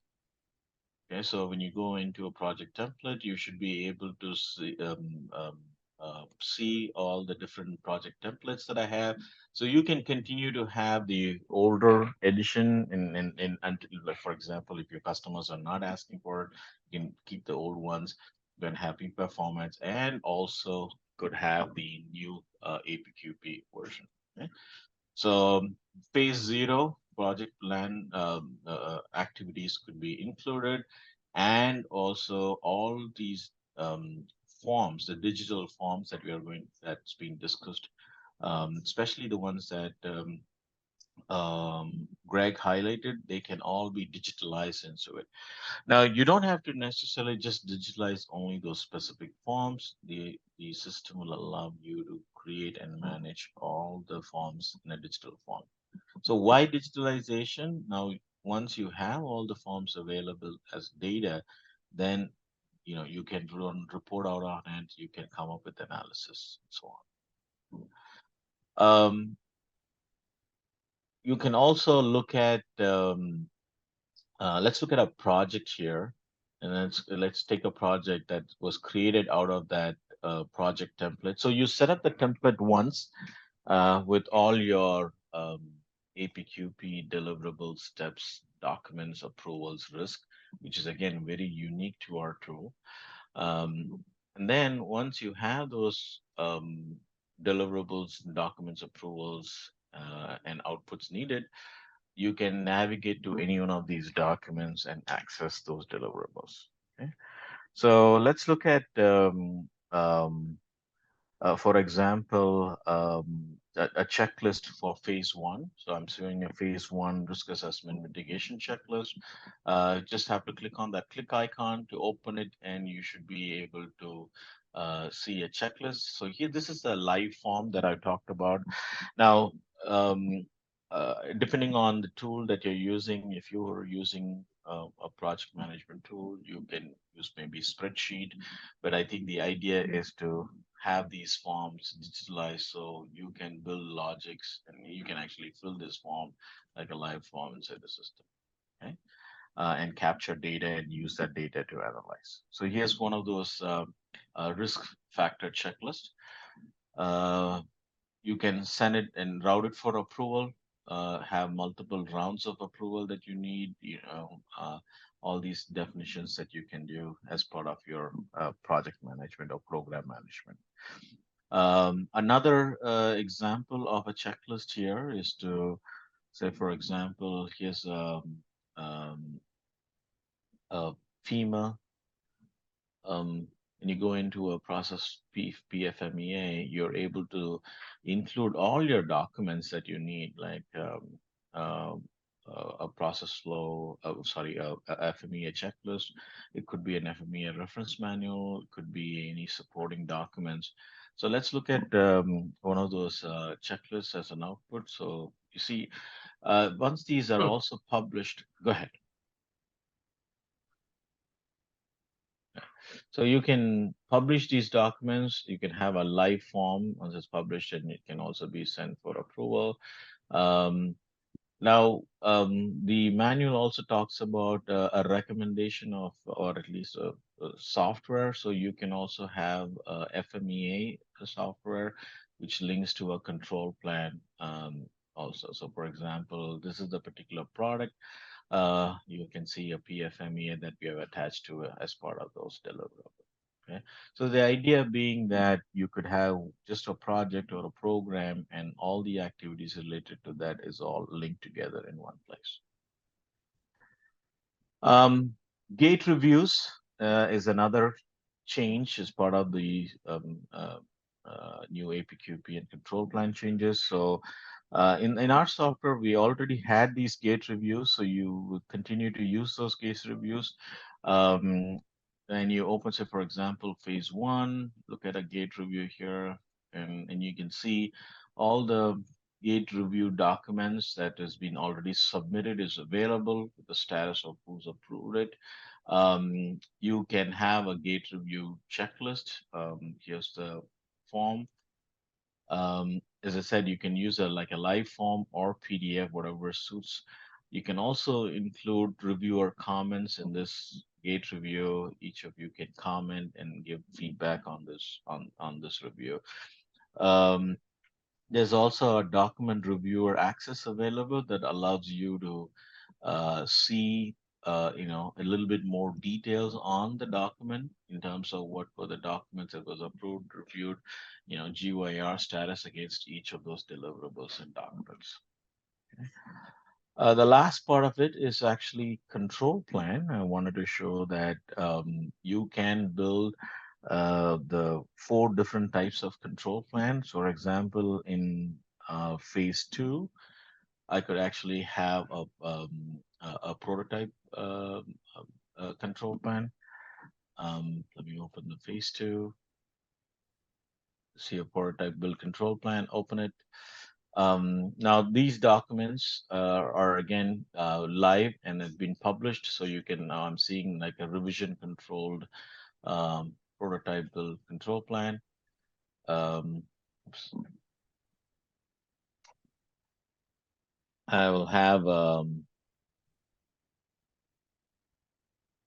Okay, so when you go into a project template, you should be able to see all the different project templates that I have. So you can continue to have the older edition and until, like, for example, if your customers are not asking for it, you can keep the old ones, then happy performance, and also could have the new APQP version. Okay? So phase 0 project plan activities could be included, and also all these forms, the digital forms that's been discussed, especially the ones that Greg highlighted, they can all be digitalized into it. Now, you don't have to necessarily just digitalize only those specific forms. The system will allow you to create and manage all the forms in a digital form. So why digitalization? Now, once you have all the forms available as data, then you can report out on it, you can come up with analysis and so on. You can also look at let's look at a project here, and let's take a project that was created out of that project template. So you set up the template once with all your APQP deliverable steps documents approvals risk, which is again very unique to our tool. And then once you have those deliverables, documents, approvals, and outputs needed, you can navigate to any one of these documents and access those deliverables. Okay? So let's look at, for example, a checklist for phase one. So I'm showing a phase one risk assessment mitigation checklist. Just have to click on that click icon to open it, and you should be able to see a checklist. So here, this is the live form that I talked about. Now, depending on the tool that you're using, if you are using a project management tool, you can use maybe spreadsheet, but I think the idea is to have these forms digitalized so you can build logics and you can actually fill this form like a live form inside the system. Okay. And capture data and use that data to analyze. So here's one of those risk factor checklists. You can send it and route it for approval, have multiple rounds of approval that you need, all these definitions that you can do as part of your project management or program management. Another example of a checklist here is to say, for example, here's a FEMA. When you go into a process PFMEA, you're able to include all your documents that you need, like uh, a process flow, a FMEA checklist. It could be an FMEA reference manual. It could be any supporting documents. So let's look at one of those checklists as an output. So you see, once these are also published, go ahead. So you can publish these documents. You can have a live form once it's published, and it can also be sent for approval. Um, the manual also talks about a recommendation of, or at least a software. So you can also have FMEA software, which links to a control plan also. So for example, this is the particular product. You can see a PFMEA that we have attached to as part of those deliverables. Okay. So the idea being that you could have just a project or a program and all the activities related to that is all linked together in one place. Gate reviews is another change as part of the new APQP and control plan changes. So in our software, we already had these gate reviews, so you will continue to use those gate reviews. And you open, say, for example, phase one, look at a gate review here, and you can see all the gate review documents that has been already submitted is available with the status of who's approved it. You can have a gate review checklist. Here's the form. As I said, you can use like a live form or PDF, whatever suits. You can also include reviewer comments in this gate review. Each of you can comment and give feedback on this review. There's also a document reviewer access available that allows you to see a little bit more details on the document in terms of what were the documents that was approved, reviewed, GYR status against each of those deliverables and documents. Okay. The last part of it is actually control plan. I wanted to show that you can build the 4 different types of control plans. For example, in phase 2, I could actually have a prototype control plan. Let me open the phase 2. See a prototype build control plan. Open it. Now these documents are again live and have been published, so you can now I'm seeing like a revision controlled prototype build control plan. Oops. I will have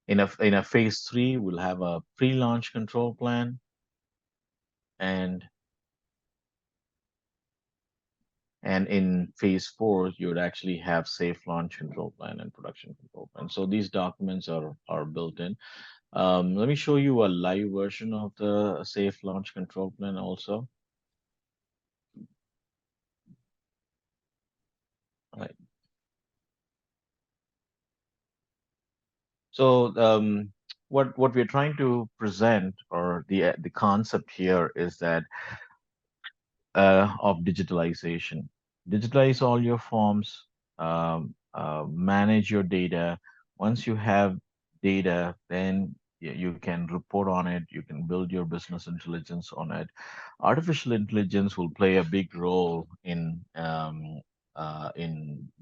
in a phase 3, we'll have a pre-launch control plan, and And in phase 4, you would actually have safe launch control plan and production control plan. So these documents are built in. Let me show you a live version of the safe launch control plan also. All right. So what we're trying to present, or the concept here, is that of digitalization. Digitalize all your forms, manage your data. Once you have data, then you can report on it. You can build your business intelligence on it. Artificial intelligence will play a big role in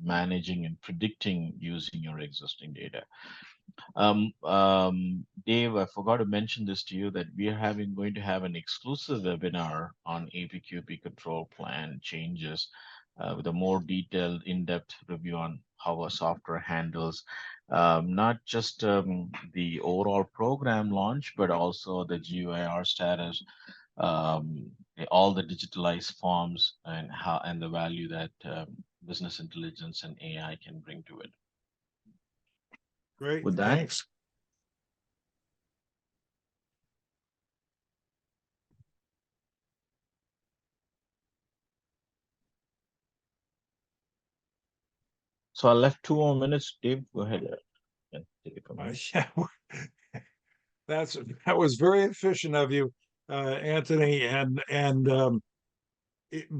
managing and predicting using your existing data. Dave, I forgot to mention this to you that we are going to have an exclusive webinar on APQP control plan changes with a more detailed, in-depth review on how a software handles not just the overall program launch, but also the GUIR status, all the digitalized forms, and how and the value that business intelligence and AI can bring to it. Great, With that, thanks. so I left 2 more minutes. Dave, go ahead. Take it from here. Yeah, that was very efficient of you, Anthony, and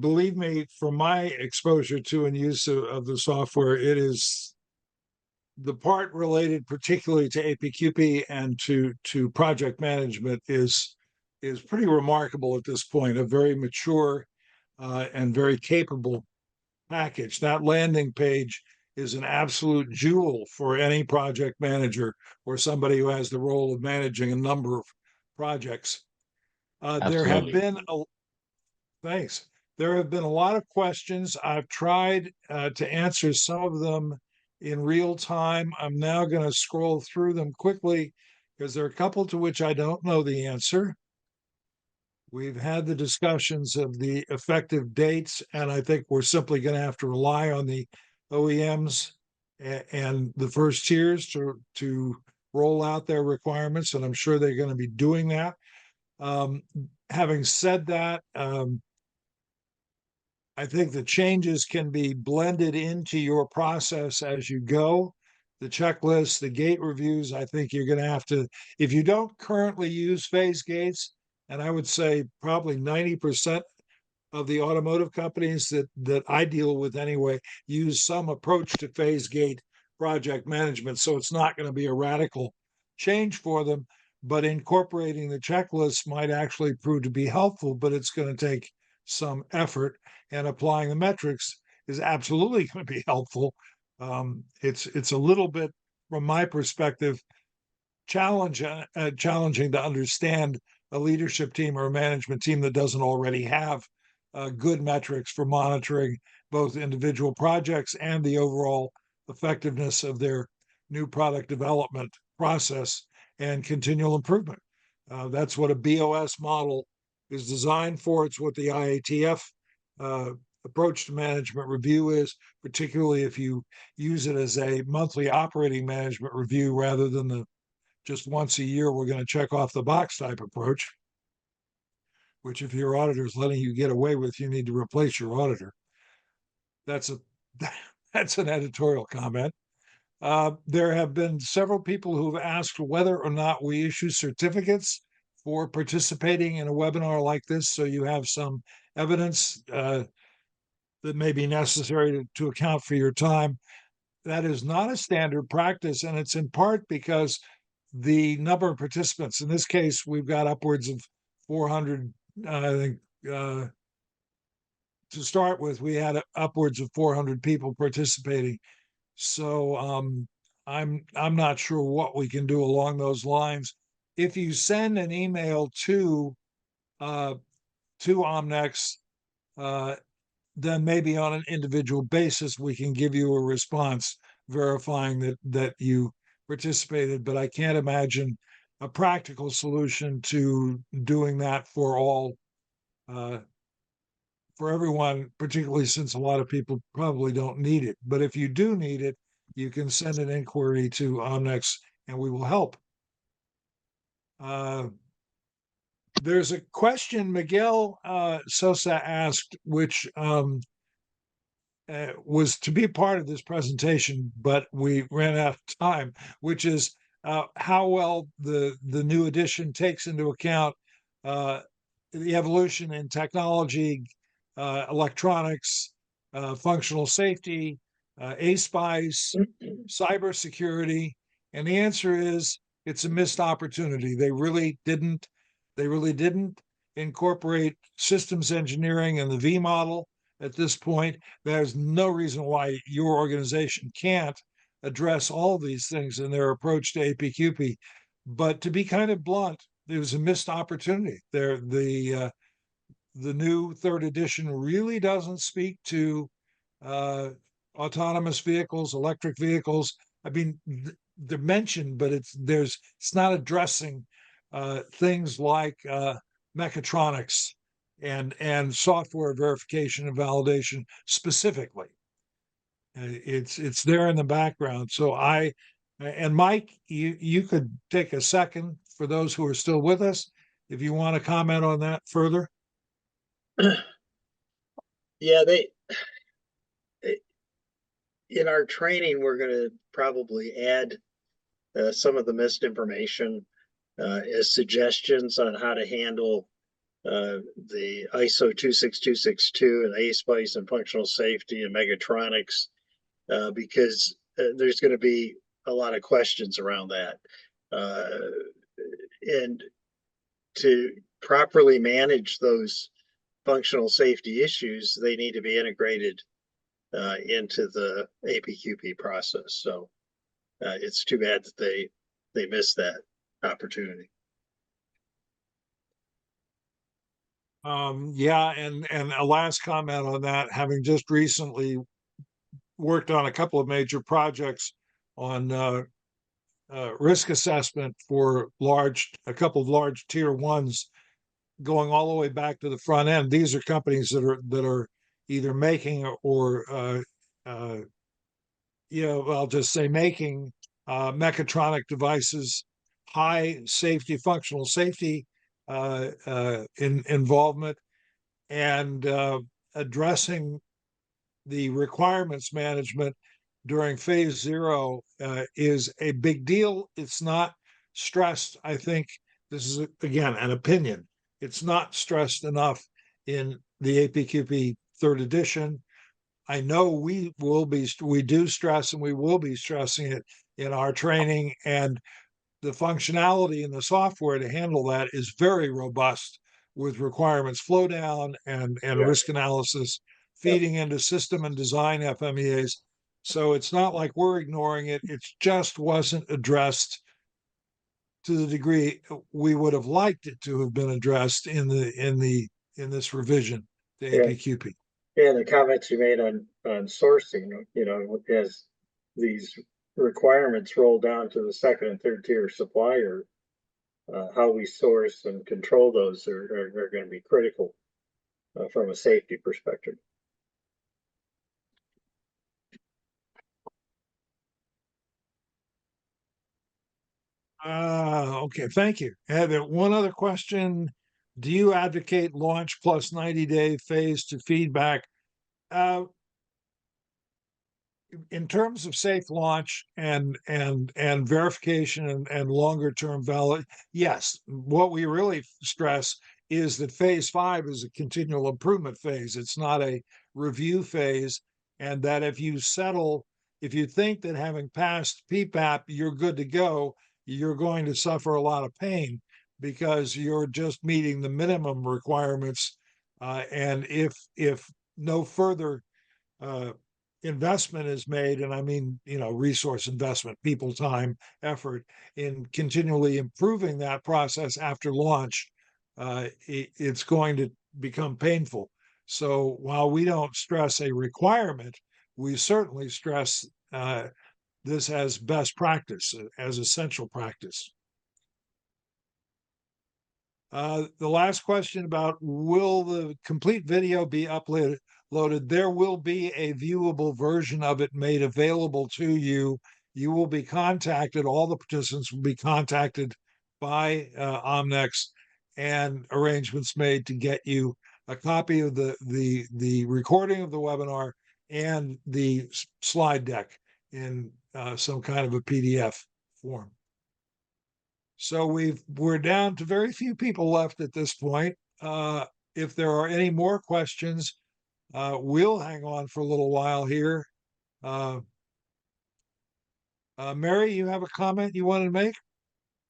believe me, from my exposure to and use of the software, it is the part related particularly to APQP and to project management is pretty remarkable at this point. A very mature and very capable package. That landing page is an absolute jewel for any project manager or somebody who has the role of managing a number of projects. There have Absolutely. been thanks. There have been a lot of questions. I've tried to answer some of them in real time. I'm now going to scroll through them quickly because there are a couple to which I don't know the answer. We've had the discussions of the effective dates, and I think we're simply going to have to rely on the OEMs and the first tiers to roll out their requirements, and I'm sure they're going to be doing that. Having said that, I think the changes can be blended into your process as you go. The checklist, the gate reviews, I think you're going to have to, if you don't currently use phase gates, and I would say probably 90% of the automotive companies that I deal with anyway use some approach to phase gate project management. So it's not going to be a radical change for them, but incorporating the checklist might actually prove to be helpful, but it's going to take some effort, and applying the metrics is absolutely going to be helpful. It's a little bit, from my perspective, challenging to understand a leadership team or a management team that doesn't already have good metrics for monitoring both individual projects and the overall effectiveness of their new product development process and continual improvement. That's what a BOS model is designed for. It's what the IATF approach to management review is, particularly if you use it as a monthly operating management review rather than the just once a year, we're going to check off the box type approach, which if your auditor is letting you get away with, you need to replace your auditor. That's that's an editorial comment. There have been several people who've asked whether or not we issue certificates for participating in a webinar like this, so you have some evidence that may be necessary to account for your time. That is not a standard practice, and it's in part because the number of participants, in this case, we've got upwards of 400, I think, to start with, we had upwards of 400 people participating. So I'm not sure what we can do along those lines. If you send an email to Omnex, then maybe on an individual basis we can give you a response verifying that you participated. But I can't imagine a practical solution to doing that for all for everyone, particularly since a lot of people probably don't need it. But if you do need it, you can send an inquiry to Omnex and we will help. There's a question Miguel Sosa asked, which was to be part of this presentation, but we ran out of time, which is how well the new edition takes into account the evolution in technology, electronics, functional safety, ASPICE, cybersecurity, and the answer is it's a missed opportunity. They really didn't incorporate systems engineering and the V model at this point. There's no reason why your organization can't address all these things in their approach to APQP. But to be kind of blunt, it was a missed opportunity. The new third edition really doesn't speak to autonomous vehicles, electric vehicles. I mean, they're mentioned, but it's not addressing things like mechatronics and software verification and validation specifically. It's there in the background. So and Mike, you could take a second for those who are still with us, if you want to comment on that further. Yeah, in our training, we're going to probably add some of the missed information as suggestions on how to handle the ISO 26262 and ASPICE and functional safety and mechatronics, because there's going to be a lot of questions around that. And to properly manage those functional safety issues, they need to be integrated into the APQP process. So it's too bad that they missed that opportunity. Yeah, and a last comment on that, having just recently worked on a couple of major projects on risk assessment for a couple of large tier ones, going all the way back to the front end. These are companies that are either making or I'll just say making mechatronic devices, high safety, functional safety involvement, and addressing the requirements management during phase 0 is a big deal. It's not stressed. I think this is, again, an opinion. It's not stressed enough in the APQP third edition. I know we do stress, and we will be stressing it in our training, and the functionality in the software to handle that is very robust, with requirements flow down and risk analysis feeding into system and design FMEAs. So it's not like we're ignoring it. It just wasn't addressed to the degree we would have liked it to have been addressed in this revision to APQP. Yeah, the comments you made on sourcing, as these requirements roll down to the second and third tier supplier, how we source and control those are going to be critical from a safety perspective. Okay, thank you. I have one other question. Do you advocate launch plus 90-day phase to feedback? In terms of safe launch and verification and longer term valid, yes. What we really stress is that phase 5 is a continual improvement phase. It's not a review phase, and that if you think that having passed PPAP, you're good to go, you're going to suffer a lot of pain because you're just meeting the minimum requirements. And if no further investment is made, and I mean, resource investment, people, time, effort, in continually improving that process after launch, it's going to become painful. So while we don't stress a requirement, we certainly stress this as best practice, as essential practice. The last question about will the complete video be uploaded? There will be a viewable version of it made available to you. You will be contacted. All the participants will be contacted by Omnex, and arrangements made to get you a copy of the recording of the webinar and the slide deck in some kind of a PDF form. So we're down to very few people left at this point. If there are any more questions, we'll hang on for a little while here. Mary, you have a comment you wanted to make?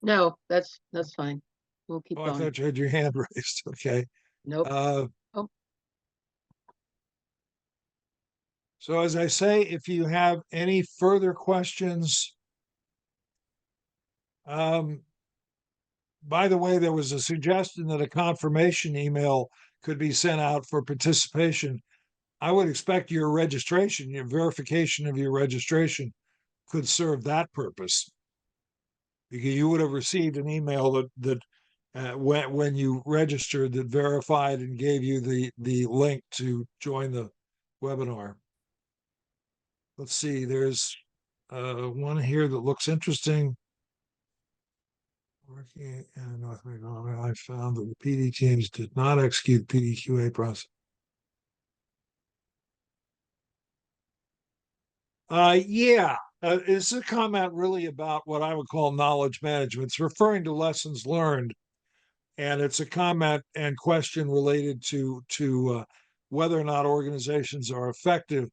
No, that's fine. We'll keep Oh, I going. thought you had your hand raised. Okay. Nope. Oh. So as I say, if you have any further questions, by the way, there was a suggestion that a confirmation email could be sent out for participation. I would expect your registration, your verification of your registration could serve that purpose. Because you would have received an email that when you registered that verified and gave you the link to join the webinar. Let's see, there's one here that looks interesting. Working in North Carolina, I found that the PD teams did not execute PDQA process. It's a comment really about what I would call knowledge management. It's referring to lessons learned, and it's a comment and question related to whether or not organizations are effective.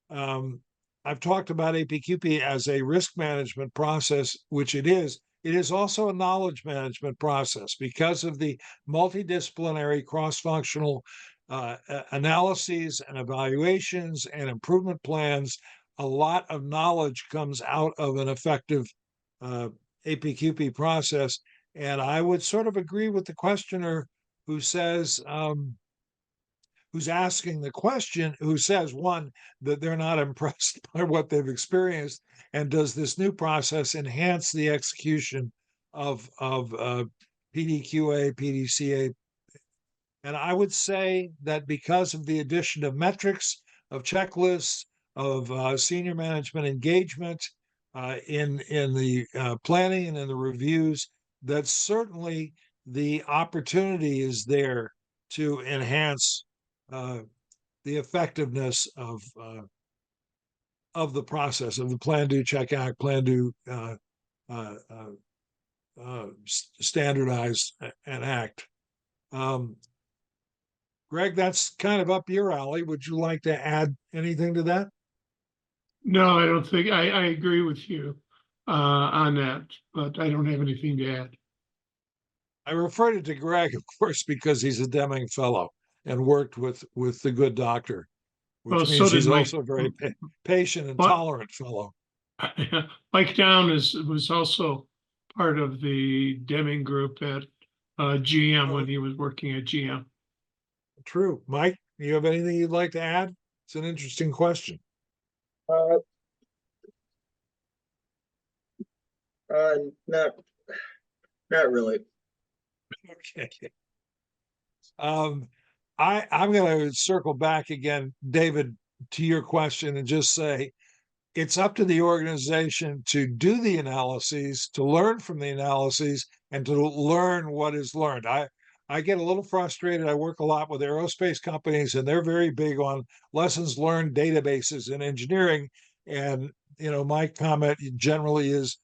I've talked about APQP as a risk management process, which it is. It is also a knowledge management process because of the multidisciplinary, cross-functional analyses and evaluations and improvement plans. A lot of knowledge comes out of an effective APQP process. And I would sort of agree with the questioner who says, who's asking the question, who says, one, that they're not impressed by what they've experienced, and does this new process enhance the execution of PDQA, PDCA? And I would say that because of the addition of metrics, of checklists, of senior management engagement in the planning and in the reviews, that certainly the opportunity is there to enhance the effectiveness of the process of the plan, do, check, act, plan, do, standardize, and act. Greg, that's kind of up your alley. Would you like to add anything to that? No, I don't think, I agree with you on that, but I don't have anything to add. I referred it to Greg, of course, because he's a Deming Fellow and worked with the good doctor, which Well, so means did he's Mike. also a very patient and But- tolerant fellow. Mike Down was also part of the Deming group at GM when he was working at GM. True. Mike, you have anything you'd like to add? It's an interesting question. Not really. Okay. I'm going to circle back again, David, to your question and just say it's up to the organization to do the analyses, to learn from the analyses, and to learn what is learned. I get a little frustrated. I work a lot with aerospace companies, and they're very big on lessons learned databases in engineering. And, my comment generally is,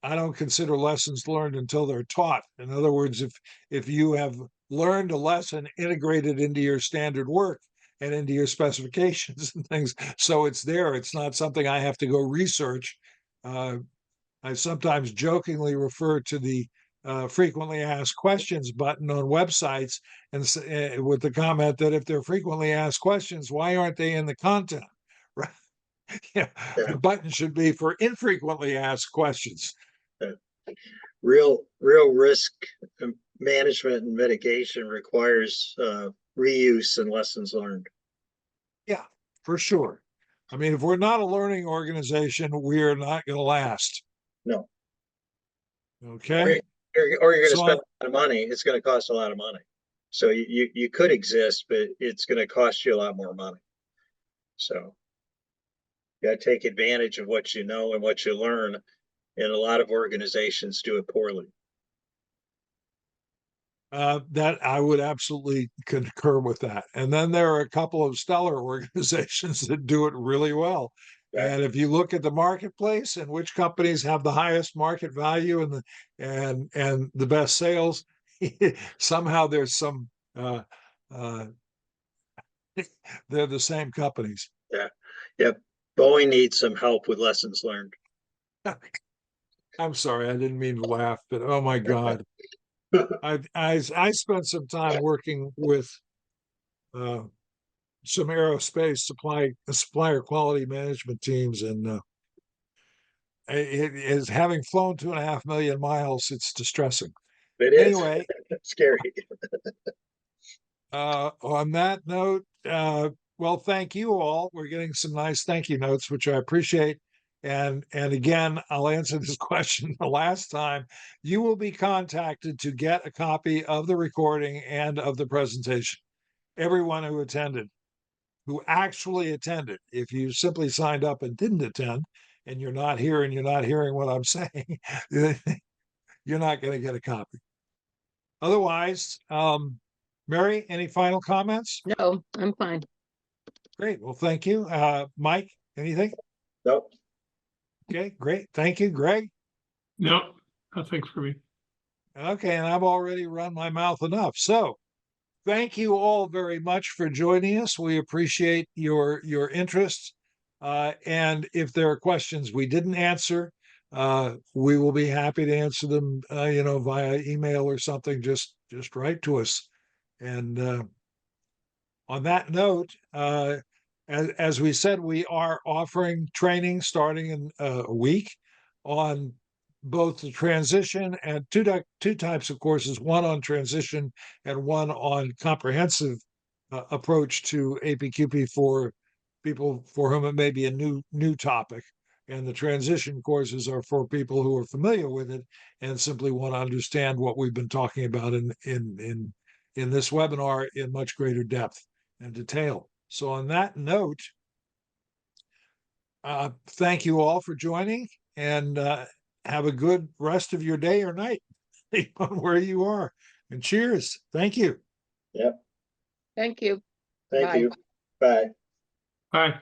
I don't consider lessons learned until they're taught. In other words, if you have learned a lesson, integrated into your standard work and into your specifications and things, so it's there. It's not something I have to go research. I sometimes jokingly refer to the frequently asked questions button on websites and with the comment that if they're frequently asked questions, why aren't they in the content? Right? Yeah. The button should be for infrequently asked questions. Real risk management and mitigation requires reuse and lessons learned. Yeah, for sure. I mean, if we're not a learning organization, we are not going to last. No. Okay. Or you're gonna So spend a lot of money. It's gonna cost a lot of money. So you could exist, but it's gonna cost you a lot more money. So you gotta take advantage of what you know and what you learn. And a lot of organizations do it poorly. That I would absolutely concur with that. And then there are a couple of stellar organizations that do it really well. Right. And if you look at the marketplace and which companies have the highest market value and the best sales, somehow there's some uh, they're the same companies. Yeah. Yep. Boeing needs some help with lessons learned. I'm sorry, I didn't mean to laugh, but oh my God. I spent some time working with uh, some aerospace supplier quality management teams, and it is having flown 2.5 million miles. It's distressing. It is Anyway, scary. on that note, well, thank you all. We're getting some nice thank you notes, which I appreciate. And again, I'll answer this question the last time. You will be contacted to get a copy of the recording and of the presentation. Everyone who attended, who actually attended. If you simply signed up and didn't attend, and you're not here and you're not hearing what I'm saying, you're not going to get a copy. Otherwise, Mary, any final comments? No, I'm fine. Great. Well, thank you. Mike, anything? Nope. Okay, great. Thank you, Greg. No, nothing for me. Okay, and I've already run my mouth enough. So thank you all very much for joining us. We appreciate your interest. And if there are questions we didn't answer, we will be happy to answer them, via email or something. Just write to us. And on that note, as we said, we are offering training starting in a week on both the transition and two types of courses, one on transition and one on comprehensive approach to APQP for people for whom it may be a new topic. And the transition courses are for people who are familiar with it and simply want to understand what we've been talking about in this webinar in much greater depth and detail. So on that note, thank you all for joining, and have a good rest of your day or night on where you are. And cheers. Thank you. Yep. Thank you. Thank Bye. you. Bye. Bye.